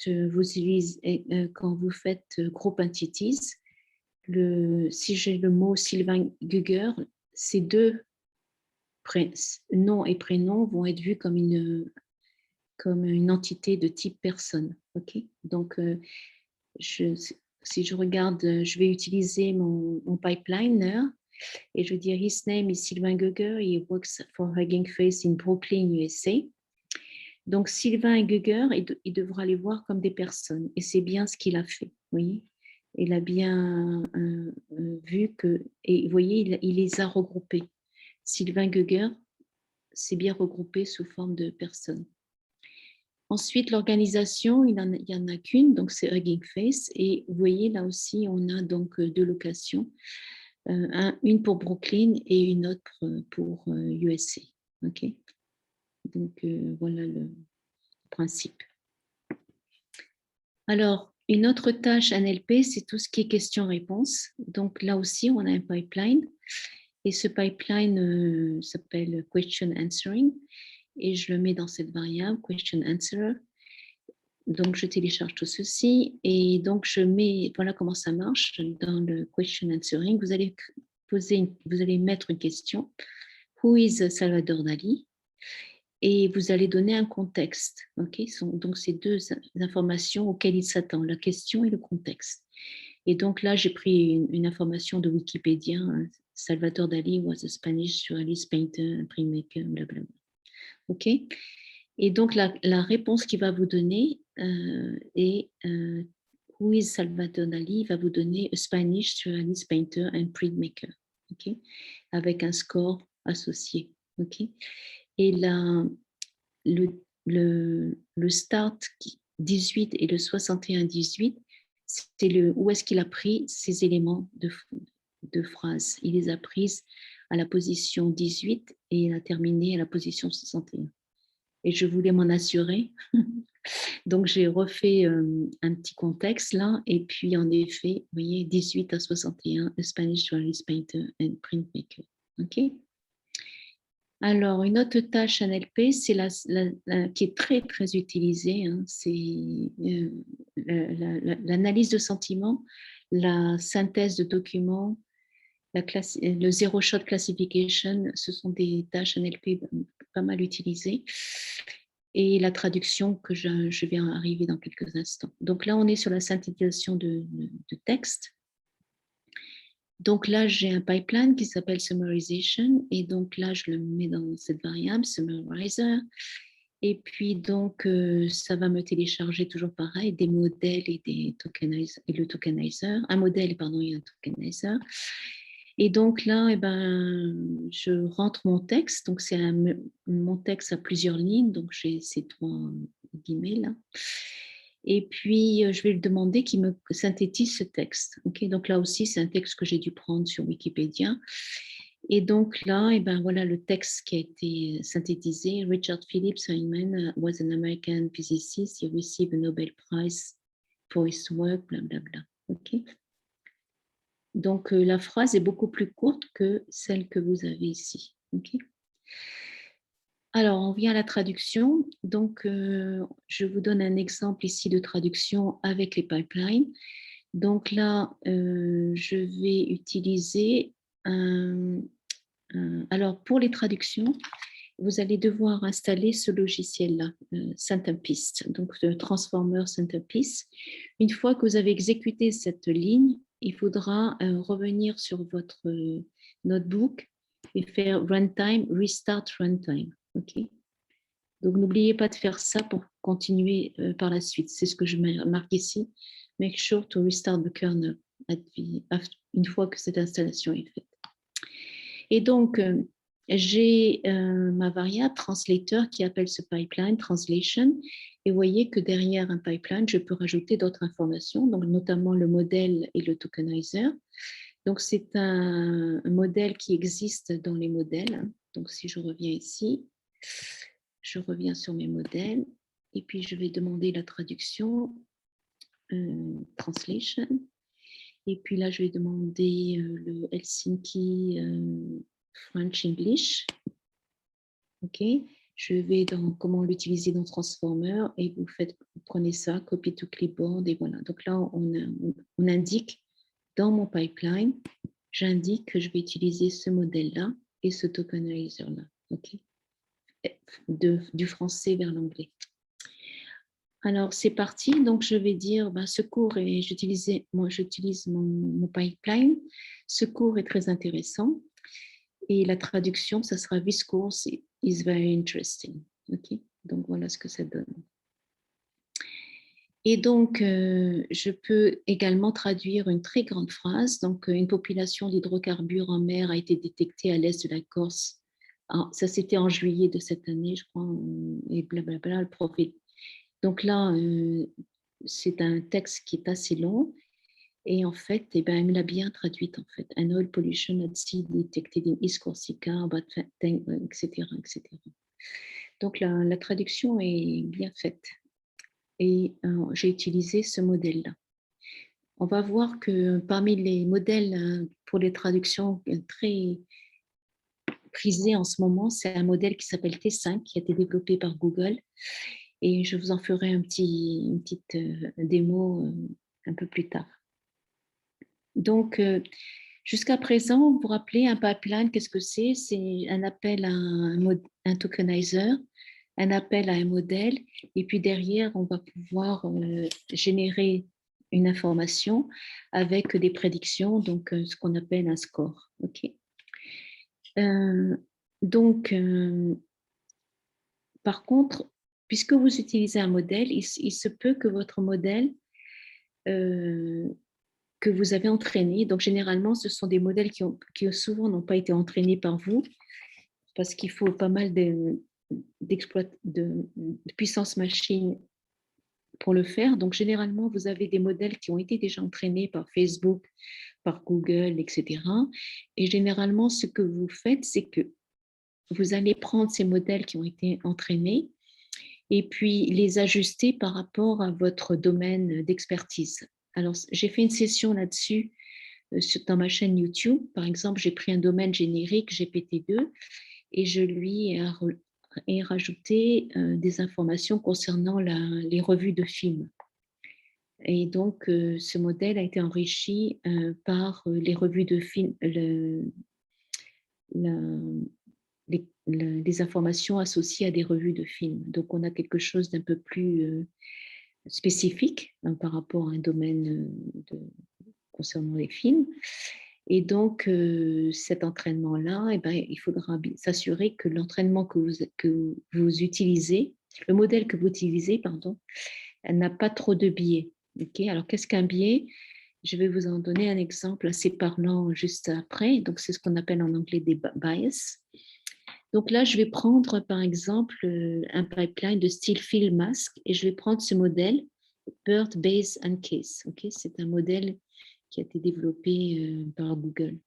vous faites group entities, si j'ai le mot Sylvain Guger, ces deux nom et prénom vont être vus comme une entité de type personne. Okay. Donc, si je regarde, je vais utiliser mon pipeline et je vais dire his name is Sylvain Guger, he works for Hugging Face in Brooklyn, USA. Donc, Sylvain et Guger, il devra les voir comme des personnes et c'est bien ce qu'il a fait. Vous voyez, il a bien vu que, et vous voyez, il les a regroupés. Sylvain Guger, c'est bien regroupé sous forme de personnes. Ensuite, l'organisation, il n'y en a qu'une, donc c'est Hugging Face. Et vous voyez, là aussi, on a donc deux locations, une pour Brooklyn et une autre pour USA. OK. Donc, voilà le principe. Alors, une autre tâche NLP, c'est tout ce qui est question-réponse. Donc, là aussi, on a un pipeline. Et ce pipeline s'appelle Question Answering. Et je le mets dans cette variable, Question Answer. Donc, je télécharge tout ceci. Et donc, voilà comment ça marche dans le Question Answering. Vous allez mettre une question. Who is Salvador Dali? Et vous allez donner un contexte. Okay? Donc, c'est deux informations auxquelles il s'attend, la question et le contexte. Et donc là, j'ai pris une information de Wikipédia. Salvador Dali was a Spanish surrealist painter and printmaker, blablabla. OK? Et donc, la réponse qu'il va vous donner est Who is Salvador Dali? Il va vous donner a Spanish surrealist painter and printmaker. OK? Avec un score associé. OK? Et le start 18 et le 61-18, c'est où est-ce qu'il a pris ces éléments de phrase. Il les a prises à la position 18 et il a terminé à la position 61. Et je voulais m'en assurer. Donc, j'ai refait un petit contexte là. Et puis, en effet, vous voyez, 18 à 61, Spanish Surrealist Painter and Printmaker. OK? Alors, une autre tâche NLP, c'est qui est très, très utilisée, hein, c'est l'analyse de sentiments, la synthèse de documents le Zero Shot Classification, ce sont des tâches NLP pas mal utilisées. Et la traduction que je vais arriver dans quelques instants. Donc là, on est sur la synthétisation de texte. Donc là, j'ai un pipeline qui s'appelle Summarization. Et donc là, je le mets dans cette variable, Summarizer. Et puis donc, ça va me télécharger toujours pareil, des modèles et des tokenizer, et le tokenizer. Un modèle, pardon, et un tokenizer. Et donc là, eh ben, je rentre mon texte. Donc c'est mon texte à plusieurs lignes. Donc j'ai ces 3 guillemets là. Et puis je vais lui demander qu'il me synthétise ce texte. Okay, donc là aussi, c'est un texte que j'ai dû prendre sur Wikipédia. Et donc là, eh ben, voilà le texte qui a été synthétisé. Richard Phillips Feynman was an American physicist. He received a Nobel Prize for his work, blablabla. Okay. Donc, la phrase est beaucoup plus courte que celle que vous avez ici. Okay. Alors, on vient à la traduction. Donc, je vous donne un exemple ici de traduction avec les pipelines. Donc là, je vais utiliser alors, pour les traductions, vous allez devoir installer ce logiciel-là, Centerpiece, donc le Transformer Centerpiece. Une fois que vous avez exécuté cette ligne, il faudra revenir sur votre notebook et faire runtime, restart runtime. Okay. Donc, n'oubliez pas de faire ça pour continuer par la suite. C'est ce que je marque ici. Make sure to restart the kernel une fois que cette installation est faite. Et donc, j'ai ma variable translator qui appelle ce pipeline translation. Et vous voyez que derrière un pipeline, je peux rajouter d'autres informations, donc notamment le modèle et le tokenizer. Donc, c'est un modèle qui existe dans les modèles. Donc, si je reviens ici, je reviens sur mes modèles et puis je vais demander la traduction, translation. Et puis là, je vais demander le Helsinki French English. OK. Je vais dans comment l'utiliser dans Transformer et vous prenez ça, copy to clipboard et voilà. Donc là, on indique dans mon pipeline, j'indique que je vais utiliser ce modèle-là et ce tokenizer-là. OK. Du français vers l'anglais. Alors, c'est parti. Donc, je vais dire ce cours et j'utilise mon pipeline. Ce cours est très intéressant. Et la traduction, ça sera This course is very interesting. Okay. Donc, voilà ce que ça donne. Et donc, je peux également traduire une très grande phrase. Donc, une population d'hydrocarbures en mer a été détectée à l'est de la Corse. Alors, ça, c'était en juillet de cette année, je crois, et blablabla, le prophète. Donc là, c'est un texte qui est assez long. Et en fait, elle me l'a bien traduite, en fait. An oil pollution at sea detected in East Corsica, etc., etc. Donc, la traduction est bien faite. Et j'ai utilisé ce modèle-là. On va voir que parmi les modèles pour les traductions très prisés en ce moment, c'est un modèle qui s'appelle T5, qui a été développé par Google. Et je vous en ferai une petite démo un peu plus tard. Donc, jusqu'à présent, vous vous rappelez, un pipeline, qu'est-ce que c'est? C'est un appel à un tokenizer, un appel à un modèle, et puis derrière, on va pouvoir générer une information avec des prédictions, donc ce qu'on appelle un score. Okay. Donc, par contre, puisque vous utilisez un modèle, il se peut que votre modèle que vous avez entraîné, donc généralement, ce sont des modèles qui souvent n'ont pas été entraînés par vous, parce qu'il faut pas mal de puissance machine pour le faire. Donc, généralement, vous avez des modèles qui ont été déjà entraînés par Facebook, par Google, etc. Et généralement, ce que vous faites, c'est que vous allez prendre ces modèles qui ont été entraînés et puis les ajuster par rapport à votre domaine d'expertise. Alors, j'ai fait une session là-dessus dans ma chaîne YouTube. Par exemple, j'ai pris un domaine générique, GPT-2, et je lui ai rajouté des informations concernant les revues de films. Et donc, ce modèle a été enrichi par les revues de films, les informations associées à des revues de films. Donc, on a quelque chose d'un peu plus spécifique par rapport à un domaine concernant les films. Et donc, cet entraînement-là, eh ben, il faudra s'assurer que l'entraînement que vous utilisez, le modèle que vous utilisez, pardon, elle n'a pas trop de biais. Ok. Alors, qu'est-ce qu'un biais? Je vais vous en donner un exemple assez parlant juste après. Donc, c'est ce qu'on appelle en anglais des bias. Donc là, je vais prendre par exemple un pipeline de style Field Mask et je vais prendre ce modèle Bird, Base and Case. Ok, c'est un modèle qui a été développé par Google.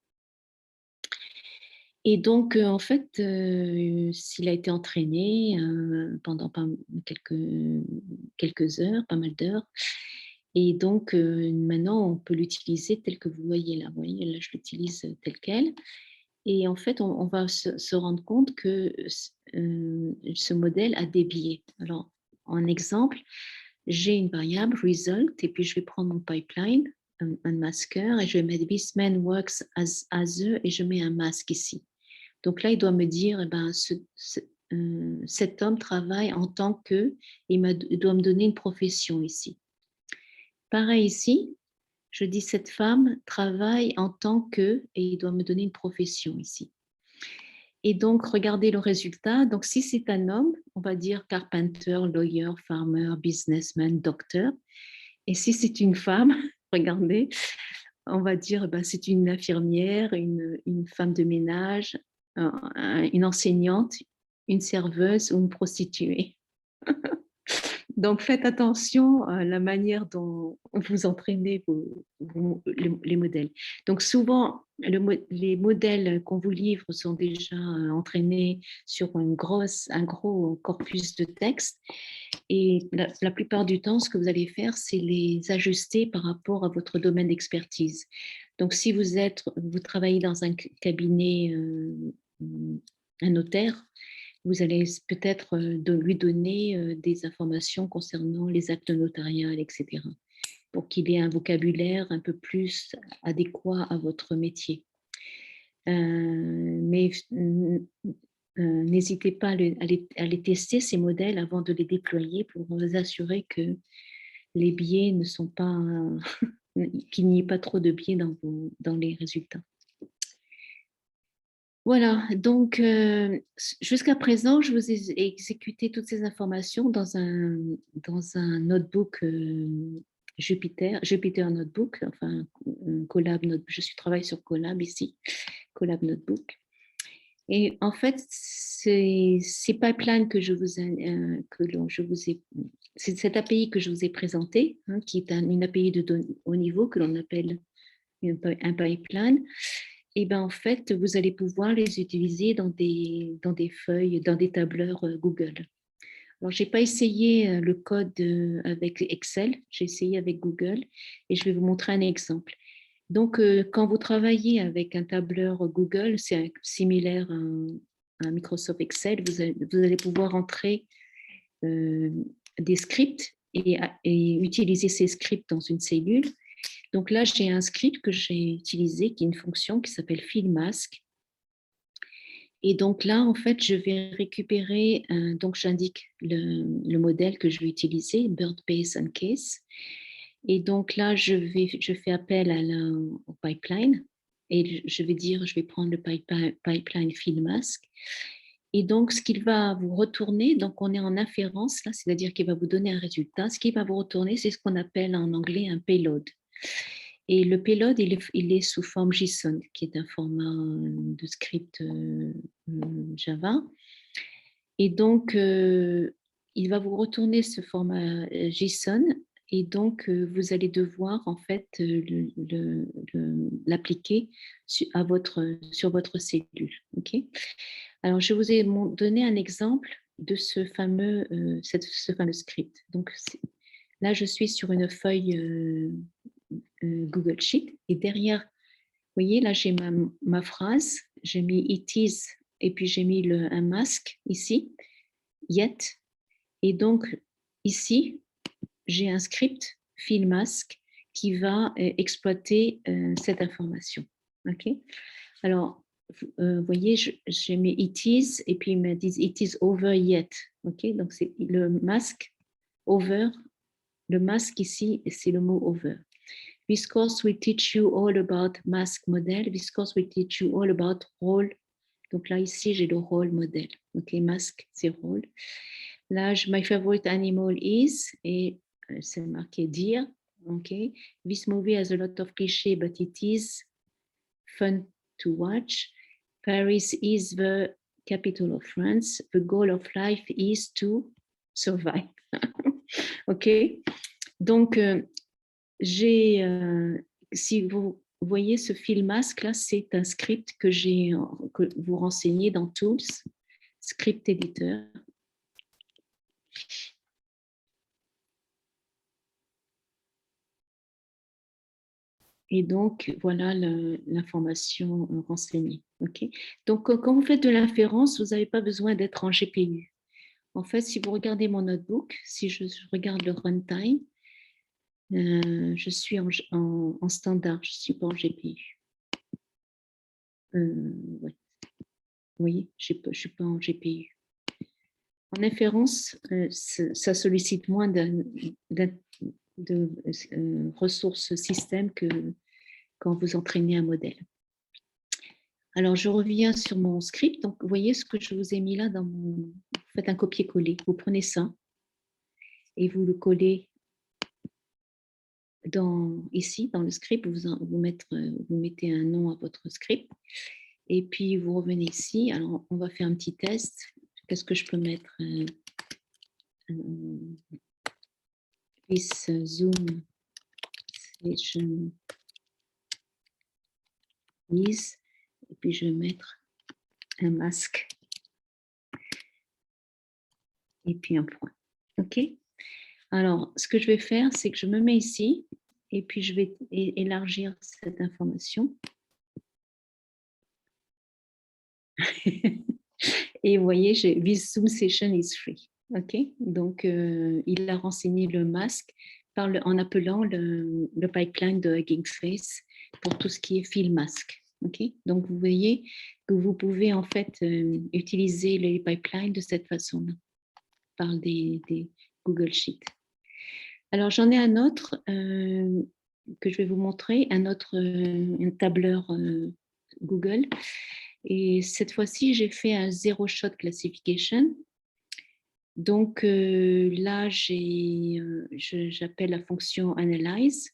Et donc, en fait, s'il a été entraîné pendant quelques heures, pas mal d'heures, et donc maintenant, on peut l'utiliser tel que vous voyez là. Vous voyez, là, je l'utilise tel quel. Et en fait, on va se rendre compte que ce modèle a des biais. Alors, en exemple, j'ai une variable result et puis je vais prendre mon pipeline, un masqueur, et je vais mettre this man works as a et je mets un masque ici. Donc là, il doit me dire, eh ben, cet homme travaille en tant que, il doit me donner une profession ici. Pareil ici, je dis cette femme travaille en tant que, et il doit me donner une profession ici. Et donc, regardez le résultat. Donc, si c'est un homme, on va dire carpenter, lawyer, farmer, businessman, docteur. Et si c'est une femme, regardez, on va dire ben, c'est une infirmière, une femme de ménage, une enseignante, une serveuse ou une prostituée. Donc, faites attention à la manière dont vous entraînez les modèles. Donc, souvent, les modèles qu'on vous livre sont déjà entraînés sur un gros corpus de texte. Et la plupart du temps, ce que vous allez faire, c'est les ajuster par rapport à votre domaine d'expertise. Donc, si vous travaillez dans un cabinet, un notaire, vous allez peut-être lui donner des informations concernant les actes notariales, etc., pour qu'il ait un vocabulaire un peu plus adéquat à votre métier. Mais n'hésitez pas à les tester, ces modèles, avant de les déployer pour vous assurer que les biais ne sont pas, qu'il n'y ait pas trop de biais dans les résultats. Voilà, donc jusqu'à présent, je vous ai exécuté toutes ces informations dans un notebook Jupyter Notebook, enfin Colab Notebook. Je travaille sur Colab ici, Colab Notebook. Et en fait, ces pipelines c'est cette API que je vous ai présentée, hein, qui est une API de haut niveau que l'on appelle un pipeline. Et ben en fait, vous allez pouvoir les utiliser dans des feuilles, dans des tableurs Google. Alors, je n'ai pas essayé le code avec Excel, j'ai essayé avec Google et je vais vous montrer un exemple. Donc, quand vous travaillez avec un tableur Google, c'est similaire à Microsoft Excel, vous allez pouvoir entrer des scripts et utiliser ces scripts dans une cellule. Donc là, j'ai un script que j'ai utilisé, qui est une fonction qui s'appelle FieldMask. Et donc là, en fait, je vais récupérer, donc j'indique le modèle que je vais utiliser, Bird, Base and Case. Et donc là, je fais appel au pipeline et je vais prendre le pipeline FieldMask. Et donc, ce qu'il va vous retourner, donc on est en inférence là, c'est-à-dire qu'il va vous donner un résultat. Ce qu'il va vous retourner, c'est ce qu'on appelle en anglais un payload. Et le payload, il est sous forme JSON, qui est un format de script Java. Et donc, il va vous retourner ce format JSON. Et donc, vous allez devoir en fait l'appliquer sur votre cellule. Okay. Alors, je vous ai donné un exemple de ce fameux script. Donc, là, je suis sur une feuille Google Sheet et derrière, vous voyez, là, j'ai ma phrase, j'ai mis it is et puis j'ai mis un masque ici, yet. Et donc, ici, j'ai un script fil masque qui va exploiter cette information. OK? Alors, vous voyez, j'ai mis it is et puis ils me disent it is over yet. OK? Donc, c'est le masque over. Le masque ici, c'est le mot over. This course will teach you all about mask model. This course will teach you all about role. Donc là, ici, j'ai le role model. OK, masque, c'est role. Là, my favorite animal is, et c'est marqué deer. OK. This movie has a lot of clichés, but it is fun to watch. Paris is the capital of France. The goal of life is to survive. OK. Donc, si vous voyez ce fil masque là, c'est un script que vous renseignez dans Tools, Script Editor. Et donc, voilà l'information renseignée. Okay. Donc, quand vous faites de l'inférence, vous n'avez pas besoin d'être en GPU. En fait, si vous regardez mon notebook, si je regarde le runtime, je suis en standard, je ne suis pas en GPU. Ouais. Vous voyez, je ne suis pas en GPU. En inférence, ça sollicite moins de ressources système que quand vous entraînez un modèle. Alors, je reviens sur mon script. Donc, vous voyez ce que je vous ai mis là dans mon... Vous faites un copier-coller. Vous prenez ça et vous le collez ici, dans le script. Vous mettez un nom à votre script. Et puis, vous revenez ici. Alors, on va faire un petit test. Qu'est-ce que je peux mettre This Zoom session is, et puis je vais mettre un masque et puis un point. OK? Alors, ce que je vais faire, c'est que je me mets ici et puis je vais élargir cette information. Et vous voyez, this Zoom session is free. OK? Donc, il a renseigné le masque en appelant le pipeline de Hugging Face pour tout ce qui est fil masque. Okay. Donc, vous voyez que vous pouvez en fait utiliser les pipelines de cette façon-là, par des Google Sheets. Alors, j'en ai un autre que je vais vous montrer, un tableur Google. Et cette fois-ci, j'ai fait un zero shot classification. Donc, là, j'appelle la fonction analyze.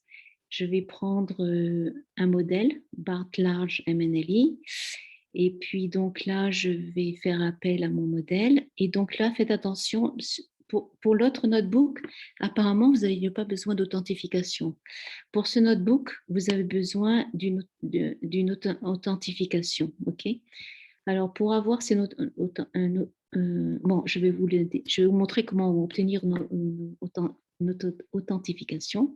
Je vais prendre un modèle, BART Large MNLE. Et puis, donc là, je vais faire appel à mon modèle. Et donc là, faites attention, pour l'autre notebook, apparemment, vous n'avez pas besoin d'authentification. Pour ce notebook, vous avez besoin d'une authentification. OK? Alors, pour avoir bon, je vais vous montrer comment obtenir une authentification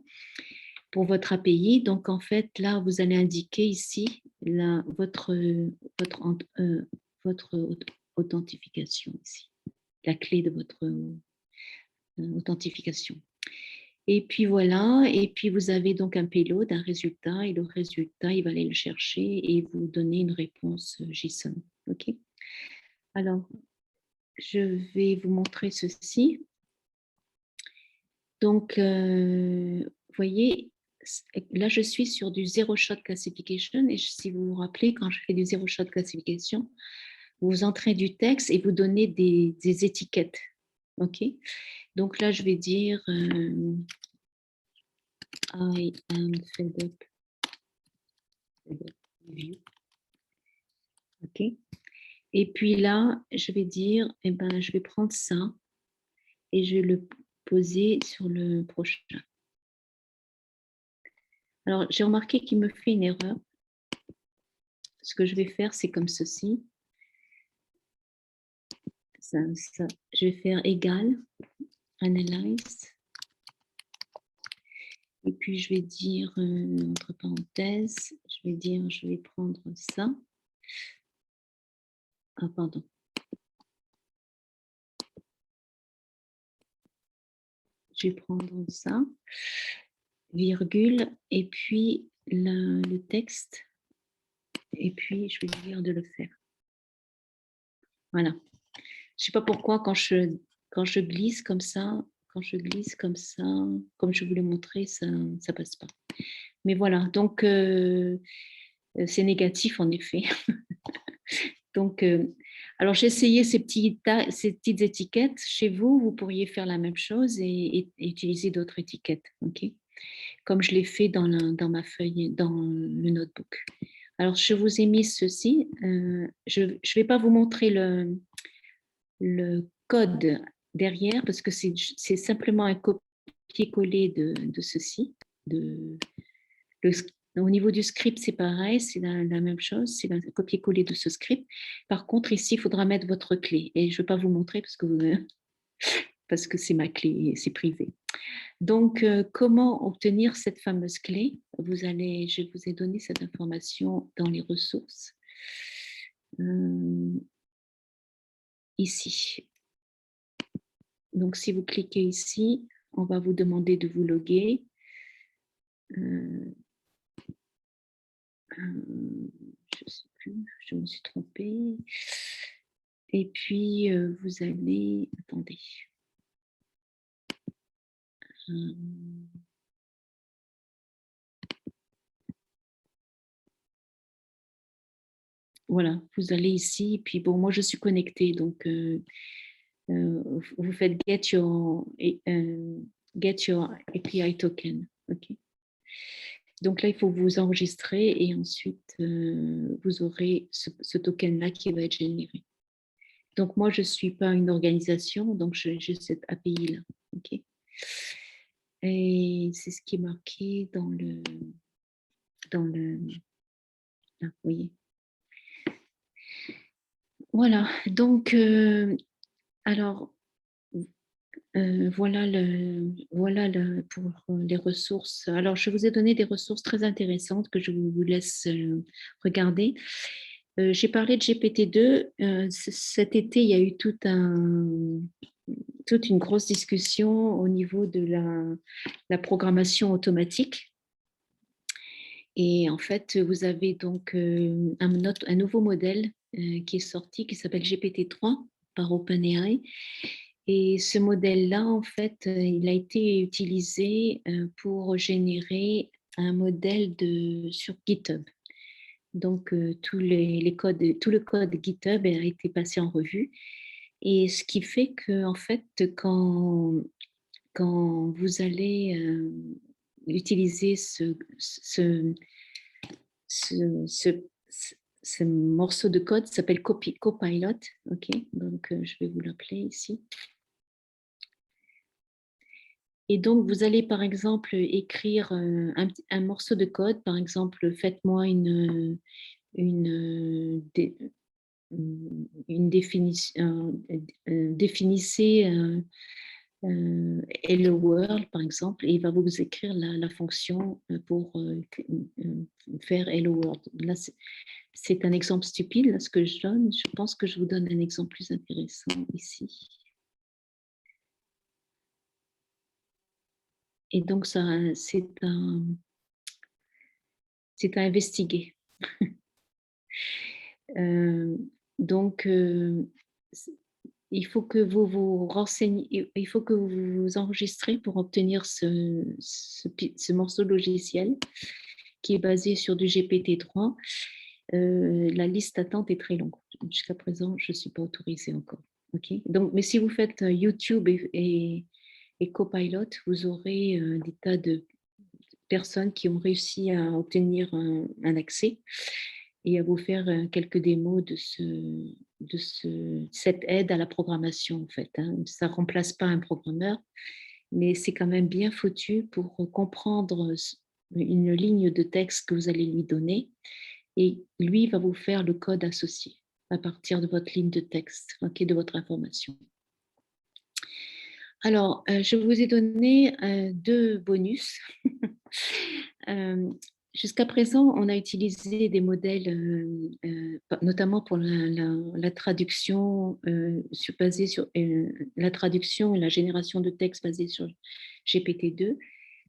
pour votre API. Donc, en fait, là, vous allez indiquer ici votre authentification ici, la clé de votre authentification. Et puis voilà, et puis vous avez donc un payload, un résultat, et le résultat, il va aller le chercher et vous donner une réponse JSON. OK? Alors, je vais vous montrer ceci. Donc, vous voyez, là, je suis sur du zero shot classification. Et si vous vous rappelez, quand je fais du zero shot classification, vous entrez du texte et vous donnez des étiquettes. OK? Donc là, je vais dire I am fed up. OK? Et puis là, je vais dire, eh ben, je vais prendre ça et je vais le poser sur le prochain. Alors, j'ai remarqué qu'il me fait une erreur. Ce que je vais faire, c'est comme ceci. Je vais faire égal, analyze. Et puis, je vais dire, entre parenthèses, je vais prendre ça. Ah, pardon. Je vais prendre ça. virgule, et puis le texte, et puis je vais lui dire de le faire. Voilà. Je ne sais pas pourquoi quand je glisse comme ça, comme je vous l'ai montré, ça ne passe pas. Mais voilà, donc c'est négatif en effet. Donc, alors j'ai essayé ces petites étiquettes. Chez vous, vous pourriez faire la même chose et utiliser d'autres étiquettes, ok? Comme je l'ai fait dans ma feuille, dans le notebook. Alors, je vous ai mis ceci. Je ne vais pas vous montrer le code derrière parce que c'est simplement un copier-coller de ceci. Au niveau du script, c'est pareil, c'est la même chose, c'est un copier-coller de ce script. Par contre, ici, il faudra mettre votre clé. Et je ne vais pas vous montrer parce que c'est ma clé, c'est privé. Donc, comment obtenir cette fameuse clé? Je vous ai donné cette information dans les ressources. Ici. Donc, si vous cliquez ici, on va vous demander de vous loguer. Je ne sais plus, je me suis trompée. Et puis, vous allez... Attendez. Voilà, vous allez ici. Et puis, bon, moi, je suis connectée. Donc, vous faites get your API token. OK. Donc là, il faut vous enregistrer et ensuite, vous aurez ce token-là qui va être généré. Donc, moi, je ne suis pas une organisation, donc j'ai cette API-là. OK. Et c'est ce qui est marqué dans le... Là, vous voyez. Voilà, donc, alors, voilà pour les ressources. Alors, je vous ai donné des ressources très intéressantes que je vous laisse regarder. J'ai parlé de GPT-2. Cet été, il y a eu toute une grosse discussion au niveau de la programmation automatique. Et en fait, vous avez donc un nouveau modèle qui est sorti, qui s'appelle GPT-3 par OpenAI. Et ce modèle-là, en fait, il a été utilisé pour générer un modèle sur GitHub. Donc, tout le code GitHub a été passé en revue. Et ce qui fait que, en fait, quand vous allez utiliser ce morceau de code, s'appelle Copilot. Ok, donc je vais vous l'appeler ici. Et donc, vous allez par exemple écrire un morceau de code, par exemple, faites-moi définition, définissez Hello World, par exemple, et il va vous écrire la fonction pour faire Hello World. Là, c'est un exemple stupide, là, ce que je donne. Je pense que je vous donne un exemple plus intéressant ici. Et donc, ça, c'est à investiguer. Donc, il faut que vous vous renseignez, il faut que vous vous enregistrez pour obtenir ce morceau de logiciel qui est basé sur du GPT-3. La liste d'attente est très longue. Jusqu'à présent, je ne suis pas autorisée encore. Okay, donc, mais si vous faites YouTube et Copilot, vous aurez des tas de personnes qui ont réussi à obtenir un accès et à vous faire quelques démos de cette aide à la programmation, en fait. Hein. Ça ne remplace pas un programmeur, mais c'est quand même bien foutu pour comprendre une ligne de texte que vous allez lui donner et lui va vous faire le code associé à partir de votre ligne de texte, okay, de votre information. Alors, je vous ai donné 2 bonus. Jusqu'à présent, on a utilisé des modèles, notamment pour la traduction, basée sur la traduction et la génération de texte basée sur GPT-2.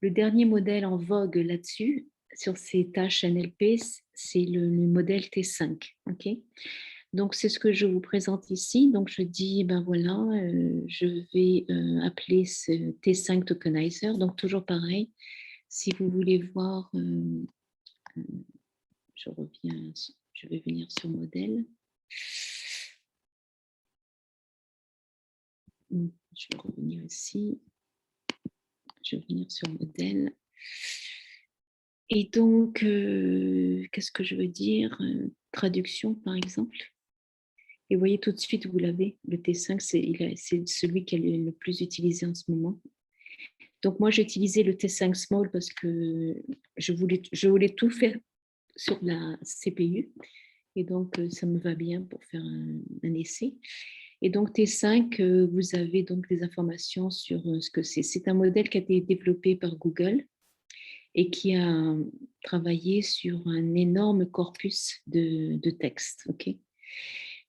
Le dernier modèle en vogue là-dessus, sur ces tâches NLP, c'est le modèle T5. Ok. Donc, c'est ce que je vous présente ici. Donc, je dis, ben voilà, je vais appeler ce T5 Tokenizer. Donc, toujours pareil, si vous voulez voir, je reviens, je vais venir sur modèle. Je vais revenir ici. Je vais venir sur modèle. Et donc, qu'est-ce que je veux dire? Traduction, par exemple. Et vous voyez tout de suite, vous l'avez, le T5, c'est celui qui est le plus utilisé en ce moment. Donc, moi, j'ai utilisé le T5 Small parce que je voulais tout faire sur la CPU. Et donc, ça me va bien pour faire un essai. Et donc, T5, vous avez donc des informations sur ce que c'est. C'est un modèle qui a été développé par Google et qui a travaillé sur un énorme corpus de textes. Okay.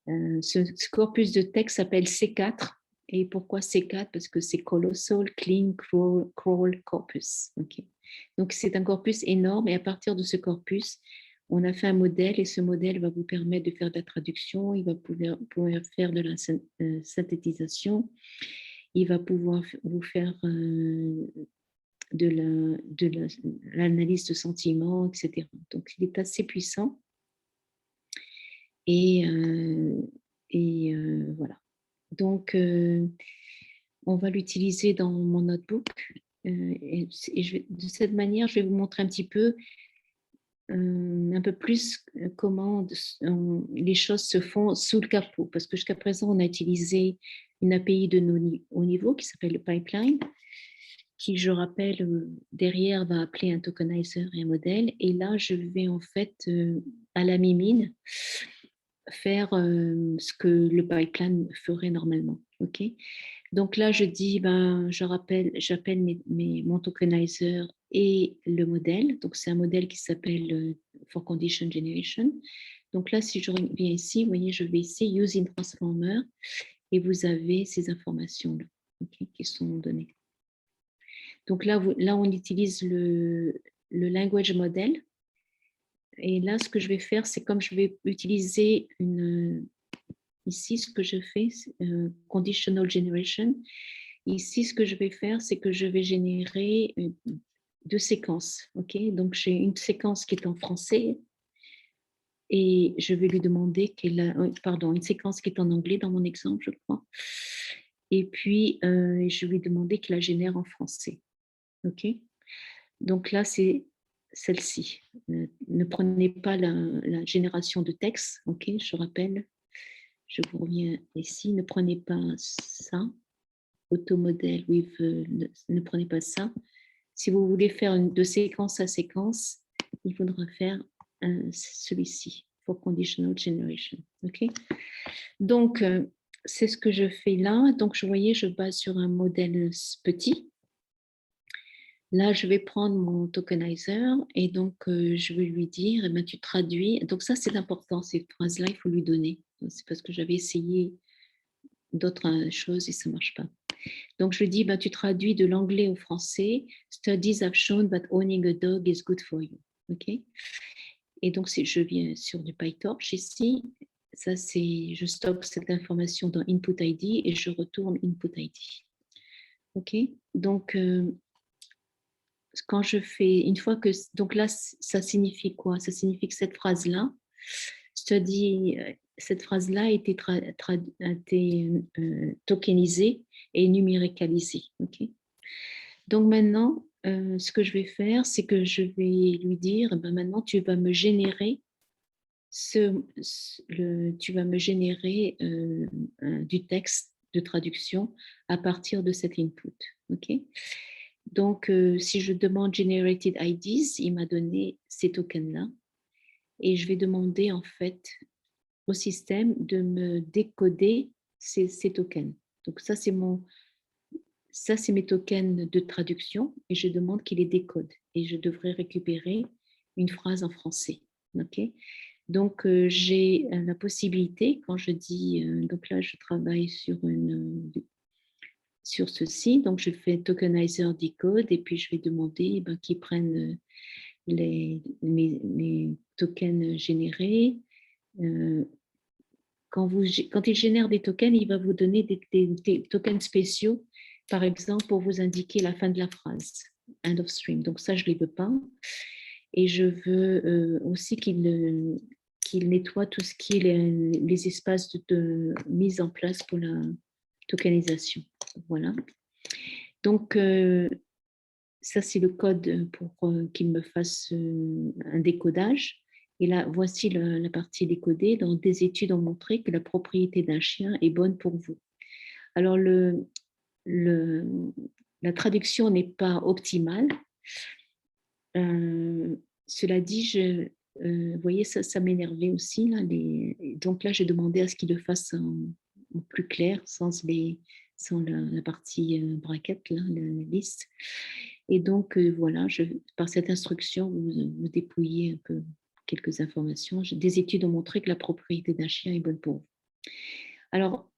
Ce corpus de texte s'appelle C4. Et pourquoi C4? Parce que c'est Colossal Clean Crawl Corpus. Okay. Donc, c'est un corpus énorme et à partir de ce corpus, on a fait un modèle et ce modèle va vous permettre de faire de la traduction, il va pouvoir faire de la synthétisation, il va pouvoir vous faire de l'analyse de sentiments, etc. Donc, il est assez puissant. Et voilà. Donc, on va l'utiliser dans mon notebook. Et de cette manière, je vais vous montrer un petit peu un peu plus comment les choses se font sous le capot. Parce que jusqu'à présent, on a utilisé une API de haut niveau qui s'appelle le pipeline, qui, je rappelle, derrière va appeler un tokenizer et un modèle. Et là, je vais en fait, à la mimine, faire ce que le pipeline ferait normalement. Ok. Donc là, je dis, j'appelle mon tokenizer et le modèle. Donc, c'est un modèle qui s'appelle For Condition Generation. Donc là, si je reviens ici, vous voyez, je vais ici, Use in Transformer, et vous avez ces informations-là qui sont données. Donc là, on utilise le language model. Et là, ce que je vais faire, c'est comme je vais utiliser ici, ce que je fais, conditional generation. Ici, ce que je vais faire, c'est que je vais générer deux séquences. Okay. Donc, j'ai une séquence qui est en français et je vais lui demander une séquence qui est en anglais dans mon exemple, je crois. Et puis, je vais lui demander qu'il la génère en français. OK. Donc là, c'est celle-ci. Ne prenez pas la génération de texte. OK, je rappelle. Je vous reviens ici. Ne prenez pas ça. Automodèle, oui, ne prenez pas ça. Si vous voulez faire de séquence à séquence, il faudra faire celui-ci, for conditional generation. OK. Donc, c'est ce que je fais là. Donc, je voyais, je base sur un modèle petit. Là, je vais prendre mon tokenizer et donc je vais lui dire, eh ben, tu traduis. Donc ça, c'est important, cette phrase-là, il faut lui donner. C'est parce que j'avais essayé d'autres choses et ça ne marche pas. Donc, je lui dis, tu traduis de l'anglais au français. Studies have shown that owning a dog is good for you. OK. Et donc, je viens sur du PyTorch ici. Ça, je stocke cette information dans Input ID et je retourne Input ID. OK. Donc, quand je fais, une fois que, donc là, ça signifie quoi? Ça signifie que cette phrase-là, cette phrase-là a été tokenisée et numéricalisée. Okay. Donc maintenant, ce que je vais faire, c'est que je vais lui dire, maintenant, tu vas me générer du texte de traduction à partir de cet input. Okay. Donc, si je demande Generated IDs, il m'a donné ces tokens-là. Et je vais demander en fait au système de me décoder ces tokens. Donc, ça, c'est mes tokens de traduction et je demande qu'il les décode. Et je devrais récupérer une phrase en français. Okay. Donc, j'ai la possibilité, quand je dis, donc là, je travaille sur sur ceci. Donc, je fais tokenizer decode et puis je vais demander qu'ils prennent mes tokens générés. Quand il génère des tokens, il va vous donner des tokens spéciaux, par exemple, pour vous indiquer la fin de la phrase, end of stream. Donc ça, je ne les veux pas. Et je veux aussi qu'il nettoie tout ce qui est les espaces de mise en place pour la tokenisation. Voilà. Donc, ça, c'est le code pour qu'il me fasse un décodage. Et là, voici la partie décodée. Donc, des études ont montré que la propriété d'un chien est bonne pour vous. Alors, la traduction n'est pas optimale. Cela dit, vous voyez, ça m'énervait aussi. Là, donc là, j'ai demandé à ce qu'il le fasse en plus clair, sans la partie bracket, là, la liste. Et donc, voilà, par cette instruction, vous dépouillez un peu quelques informations. Des études ont montré que la propriété d'un chien est bonne pour vous. Alors,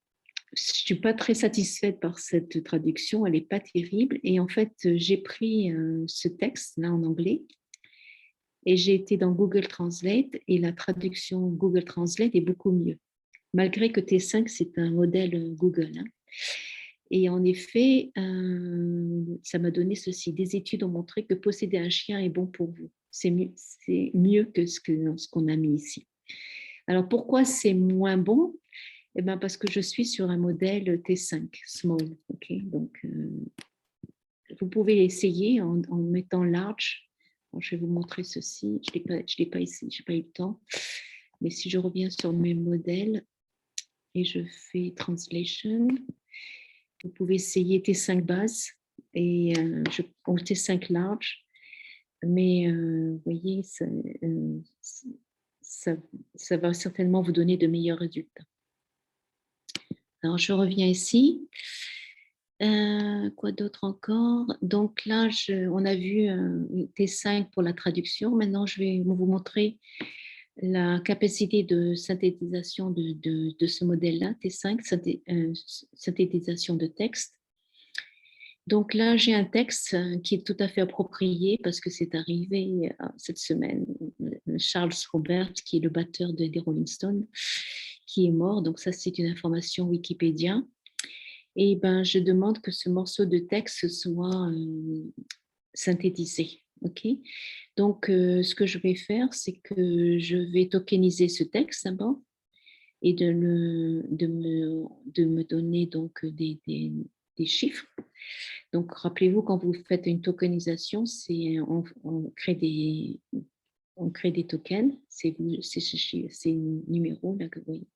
je ne suis pas très satisfaite par cette traduction, elle n'est pas terrible. Et en fait, j'ai pris ce texte, là, en anglais, et j'ai été dans Google Translate, et la traduction Google Translate est beaucoup mieux, malgré que T5, c'est un modèle Google. Hein. Et en effet, ça m'a donné ceci. Des études ont montré que posséder un chien est bon pour vous. C'est mieux que ce qu'on a mis ici. Alors, pourquoi c'est moins bon? Eh bien, parce que je suis sur un modèle T5, small. Okay, donc, vous pouvez essayer en mettant large. Alors, je vais vous montrer ceci. Je ne l'ai pas ici, je n'ai pas eu le temps. Mais si je reviens sur mes modèles et je fais translation, vous pouvez essayer T5 base et T5 large, mais vous voyez, ça va certainement vous donner de meilleurs résultats. Alors, je reviens ici. Quoi d'autre encore? Donc là, on a vu T5 pour la traduction. Maintenant, je vais vous montrer la capacité de synthétisation de ce modèle-là, T5, synthétisation de texte. Donc là, j'ai un texte qui est tout à fait approprié parce que c'est arrivé cette semaine. Charles Robert, qui est le batteur des Rolling Stones, qui est mort. Donc ça, c'est une information Wikipédia. Et ben, je demande que ce morceau de texte soit synthétisé. Okay. Donc, ce que je vais faire, c'est que je vais tokeniser ce texte d'abord et de me donner donc des chiffres. Donc, rappelez-vous, quand vous faites une tokenisation, on crée des tokens, c'est ces numéros là que vous voyez.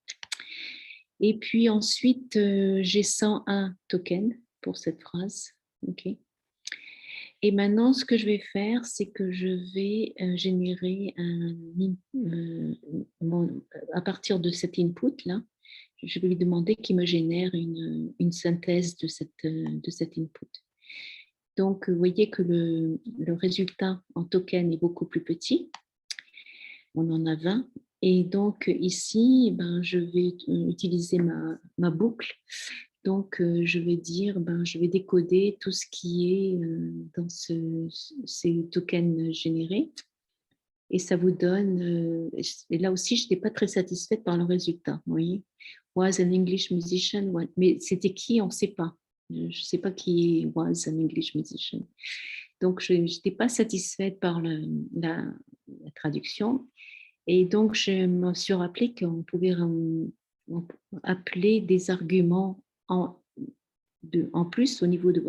Et puis ensuite, j'ai 101 tokens pour cette phrase. Okay. Et maintenant, ce que je vais faire, c'est que je vais générer à partir de cet input-là, je vais lui demander qu'il me génère une synthèse de cet input. Donc, vous voyez que le résultat en token est beaucoup plus petit. On en a 20. Et donc, ici, ben, je vais utiliser ma boucle. Donc, je vais dire, je vais décoder tout ce qui est dans ces tokens générés. Et ça vous donne, et là aussi, je n'étais pas très satisfaite par le résultat. Vous voyez, was an English musician, mais c'était qui, on ne sait pas. Je ne sais pas qui was an English musician. Donc, je n'étais pas satisfaite par la traduction. Et donc, je me suis rappelé qu'on pouvait appeler des arguments en plus au niveau de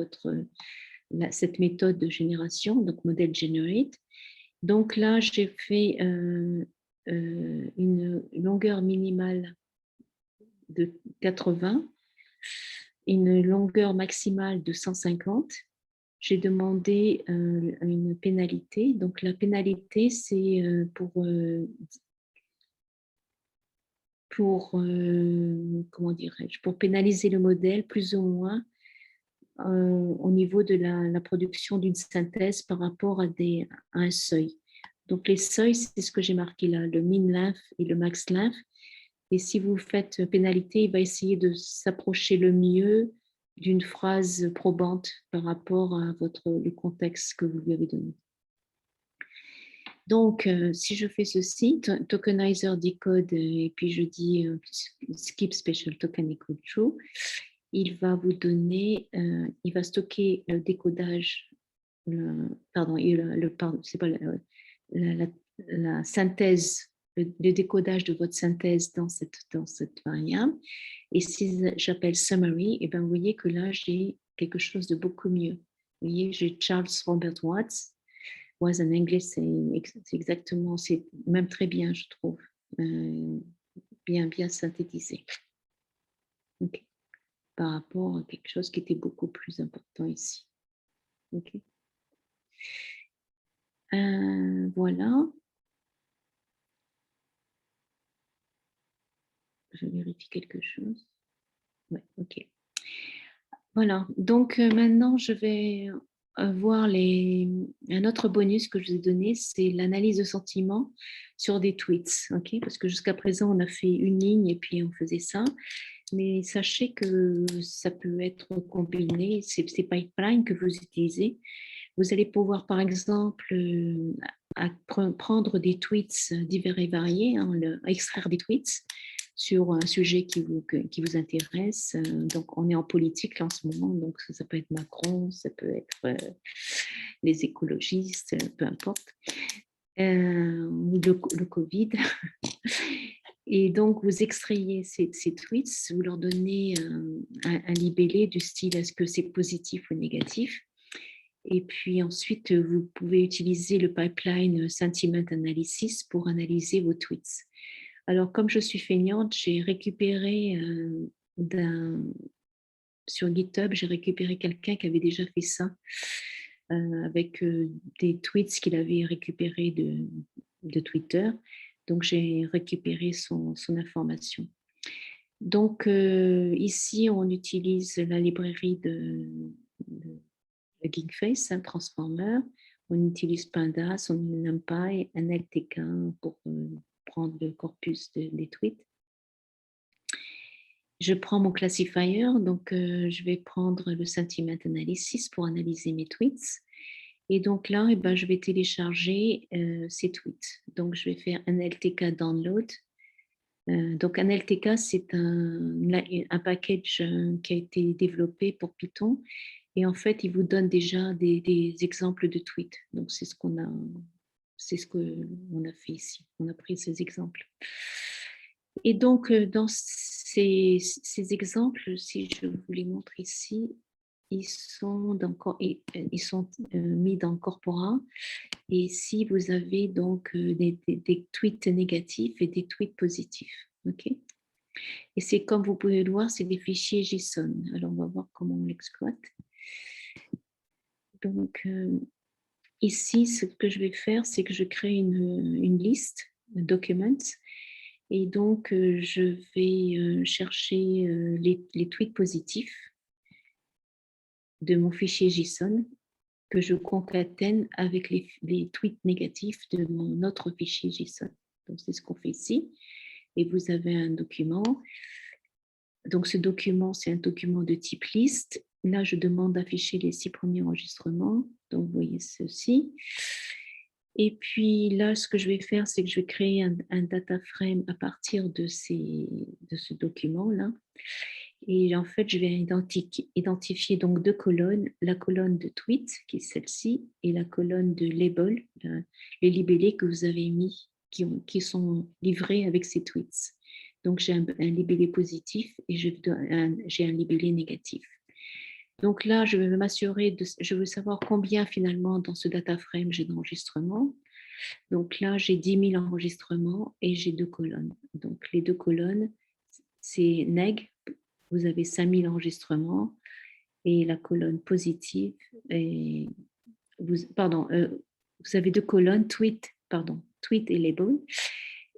cette méthode de génération, donc modèle generate. Donc là, j'ai fait une longueur minimale de 80, une longueur maximale de 150. J'ai demandé une pénalité. Donc la pénalité, c'est comment dirais-je, pour pénaliser le modèle plus ou moins au niveau de la production d'une synthèse par rapport à un seuil. Donc les seuils, c'est ce que j'ai marqué là, le min length et le max length. Et si vous faites pénalité, il va essayer de s'approcher le mieux d'une phrase probante par rapport à le contexte que vous lui avez donné. Donc, si je fais ceci, tokenizer decode, et puis je dis skip special token equal true, il va vous donner, il va stocker le décodage, c'est pas la synthèse, le décodage de votre synthèse dans cette variable. Et si j'appelle summary, et ben vous voyez que là, j'ai quelque chose de beaucoup mieux. Vous voyez, j'ai Charles Robert Watts. Was en anglais, c'est exactement, c'est même très bien, je trouve. Bien synthétisé. Okay. Par rapport à quelque chose qui était beaucoup plus important ici. Okay. Voilà. Je vérifie quelque chose. Ouais, ok. Voilà, donc maintenant je vais voir un autre bonus que je vous ai donné, c'est l'analyse de sentiments sur des tweets, ok? Parce que jusqu'à présent on a fait une ligne et puis on faisait ça, mais sachez que ça peut être combiné, ces pipelines que vous utilisez, vous allez pouvoir par exemple prendre des tweets divers et variés, hein, extraire des tweets sur un sujet qui vous intéresse. Donc, on est en politique là, en ce moment, donc ça peut être Macron, ça peut être les écologistes, peu importe, ou le Covid. Et donc, vous extrayez ces tweets, vous leur donnez un libellé du style est-ce que c'est positif ou négatif. Et puis ensuite, vous pouvez utiliser le pipeline Sentiment Analysis pour analyser vos tweets. Alors, comme je suis feignante, j'ai récupéré sur GitHub, j'ai récupéré quelqu'un qui avait déjà fait ça avec des tweets qu'il avait récupérés de Twitter. Donc, j'ai récupéré son information. Donc, ici, on utilise la librairie de GeekFace, un transformer. On utilise Pandas, on utilise NumPy, NLTK pour prendre le corpus des tweets. Je prends mon classifier, donc je vais prendre le Sentiment Analysis pour analyser mes tweets. Et donc là, je vais télécharger ces tweets. Donc, je vais faire NLTK download. Donc, NLTK, c'est un package qui a été développé pour Python. Et en fait, il vous donne déjà des exemples de tweets. Donc, c'est ce qu'on a fait ici. On a pris ces exemples. Et donc, dans ces exemples, si je vous les montre ici, ils sont mis dans Corpora. Et ici, vous avez donc des tweets négatifs et des tweets positifs. OK? Et c'est comme vous pouvez le voir, c'est des fichiers JSON. Alors, on va voir comment on l'exploite. Donc, ici, ce que je vais faire, c'est que je crée une liste de documents. Et donc, je vais chercher les tweets positifs de mon fichier JSON que je concatène avec les tweets négatifs de mon autre fichier JSON. Donc, c'est ce qu'on fait ici. Et vous avez un document. Donc, ce document, c'est un document de type liste. Là, je demande d'afficher les 6 premiers enregistrements. Donc, vous voyez ceci. Et puis là, ce que je vais faire, c'est que je vais créer un data frame à partir de ce document-là. Et en fait, je vais identifier donc 2 colonnes, la colonne de tweet, qui est celle-ci, et la colonne de label, les libellés que vous avez mis, qui sont livrés avec ces tweets. Donc, j'ai un libellé positif et j'ai un libellé négatif. Donc là, je vais m'assurer, je veux savoir combien finalement dans ce data frame j'ai d'enregistrements. Donc là, j'ai 10 000 enregistrements et j'ai 2 colonnes. Donc les 2 colonnes, c'est neg, vous avez 5 000 enregistrements et la colonne positive, vous avez 2 colonnes, tweet et label.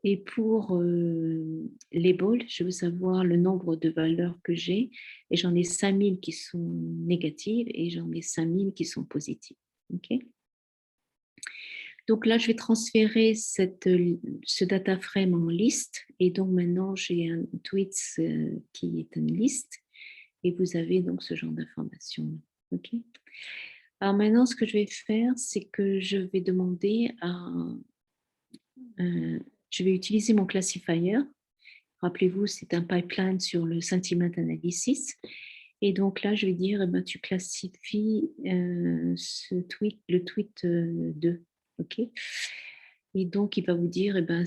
Et pour label, je veux savoir le nombre de valeurs que j'ai et j'en ai 5 000 qui sont négatives et j'en ai 5 000 qui sont positives. OK? Donc là, je vais transférer ce data frame en liste. Et donc maintenant, j'ai un tweet qui est une liste. Et vous avez donc ce genre d'informations. OK? Alors maintenant, ce que je vais faire, c'est que je vais demander à... je vais utiliser mon classifier. Rappelez-vous, c'est un pipeline sur le sentiment analysis. Et donc là, je vais dire, eh ben, tu classifies ce tweet, le tweet 2. OK? Et donc, il va vous dire, eh ben,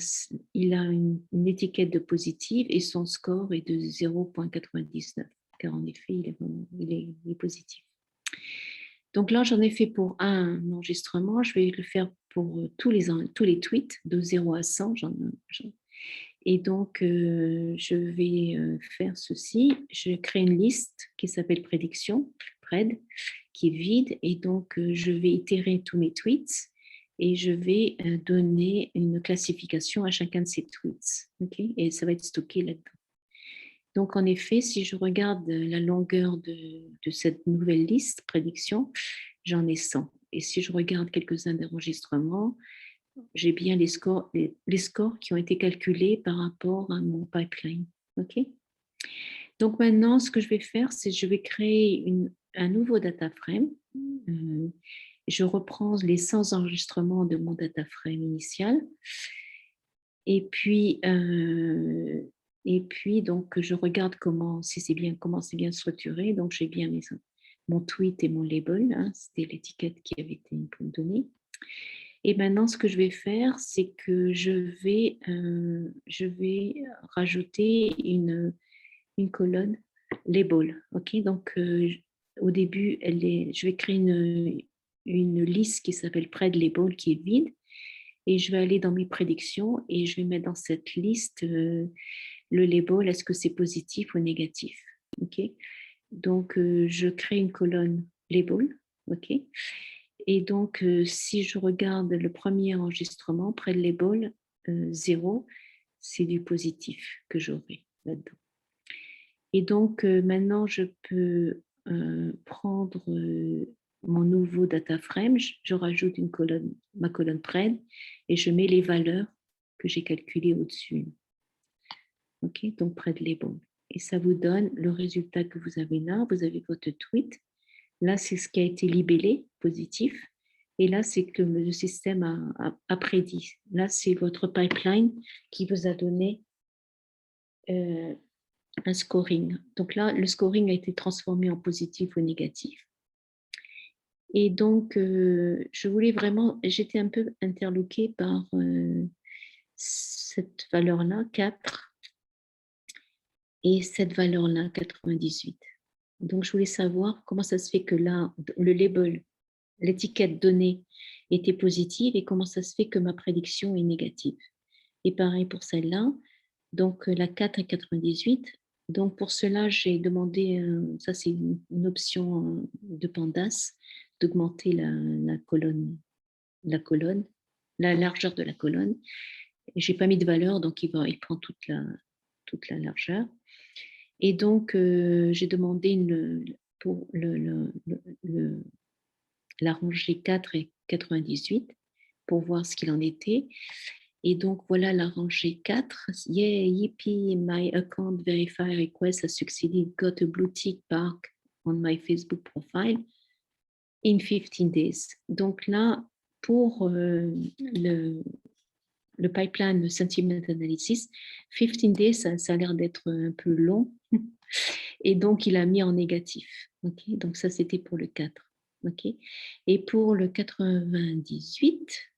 il a une étiquette de positive et son score est de 0,99, car en effet, il est positif. Donc là, j'en ai fait pour un enregistrement. Je vais le faire pour tous les tweets, de 0 à 100. Et donc, je vais faire ceci. Je crée une liste qui s'appelle prédiction, pred, qui est vide. Et donc, je vais itérer tous mes tweets et je vais donner une classification à chacun de ces tweets. Okay, et ça va être stocké là-dedans. Donc, en effet, si je regarde la longueur de cette nouvelle liste prédiction, j'en ai 100. Et si je regarde quelques-uns des enregistrements, j'ai bien les scores qui ont été calculés par rapport à mon pipeline. OK? Donc maintenant, ce que je vais faire, c'est je vais créer un nouveau data frame. Je reprends les 100 enregistrements de mon data frame initial. Et puis donc, je regarde comment c'est bien structuré. Donc, j'ai bien mon tweet et mon label. Hein, c'était l'étiquette qui avait été donnée. Et maintenant, ce que je vais faire, c'est que je vais rajouter une colonne label. OK? Donc, au début, je vais créer une liste qui s'appelle Pred Label qui est vide. Et je vais aller dans mes prédictions et je vais mettre dans cette liste le label, est-ce que c'est positif ou négatif. OK? Donc, je crée une colonne label. OK? Et donc, si je regarde le premier enregistrement, près de label 0, c'est du positif que j'aurai là-dedans. Et donc, maintenant, je peux prendre mon nouveau data frame, je rajoute ma colonne pred et je mets les valeurs que j'ai calculées au-dessus. OK, donc pred label. Et ça vous donne le résultat que vous avez là. Vous avez votre tweet. Là, c'est ce qui a été libellé, positif. Et là, c'est que le système a prédit. Là, c'est votre pipeline qui vous a donné un scoring. Donc là, le scoring a été transformé en positif ou négatif. Et donc, j'étais un peu interloquée par cette valeur-là, 4, et cette valeur-là, 98. Donc, je voulais savoir comment ça se fait que là, le label, l'étiquette donnée était positive et comment ça se fait que ma prédiction est négative. Et pareil pour celle-là, donc la 4 et 98. Donc pour cela, j'ai demandé, ça c'est une option de Pandas, d'augmenter la largeur de la colonne. J'ai pas mis de valeur, donc il prend toute la largeur. Et donc j'ai demandé pour la rangée 4 et 98 pour voir ce qu'il en était. Et donc, voilà la rangée 4. Yeah, yippee, my account verify request has succeeded. Got a blue tick mark on my Facebook profile in 15 days. Donc là, pour le pipeline de sentiment analysis, 15 days, ça a l'air d'être un peu long. Et donc, il a mis en négatif. Okay, donc, ça, c'était pour le 4. Okay. Et pour le 98,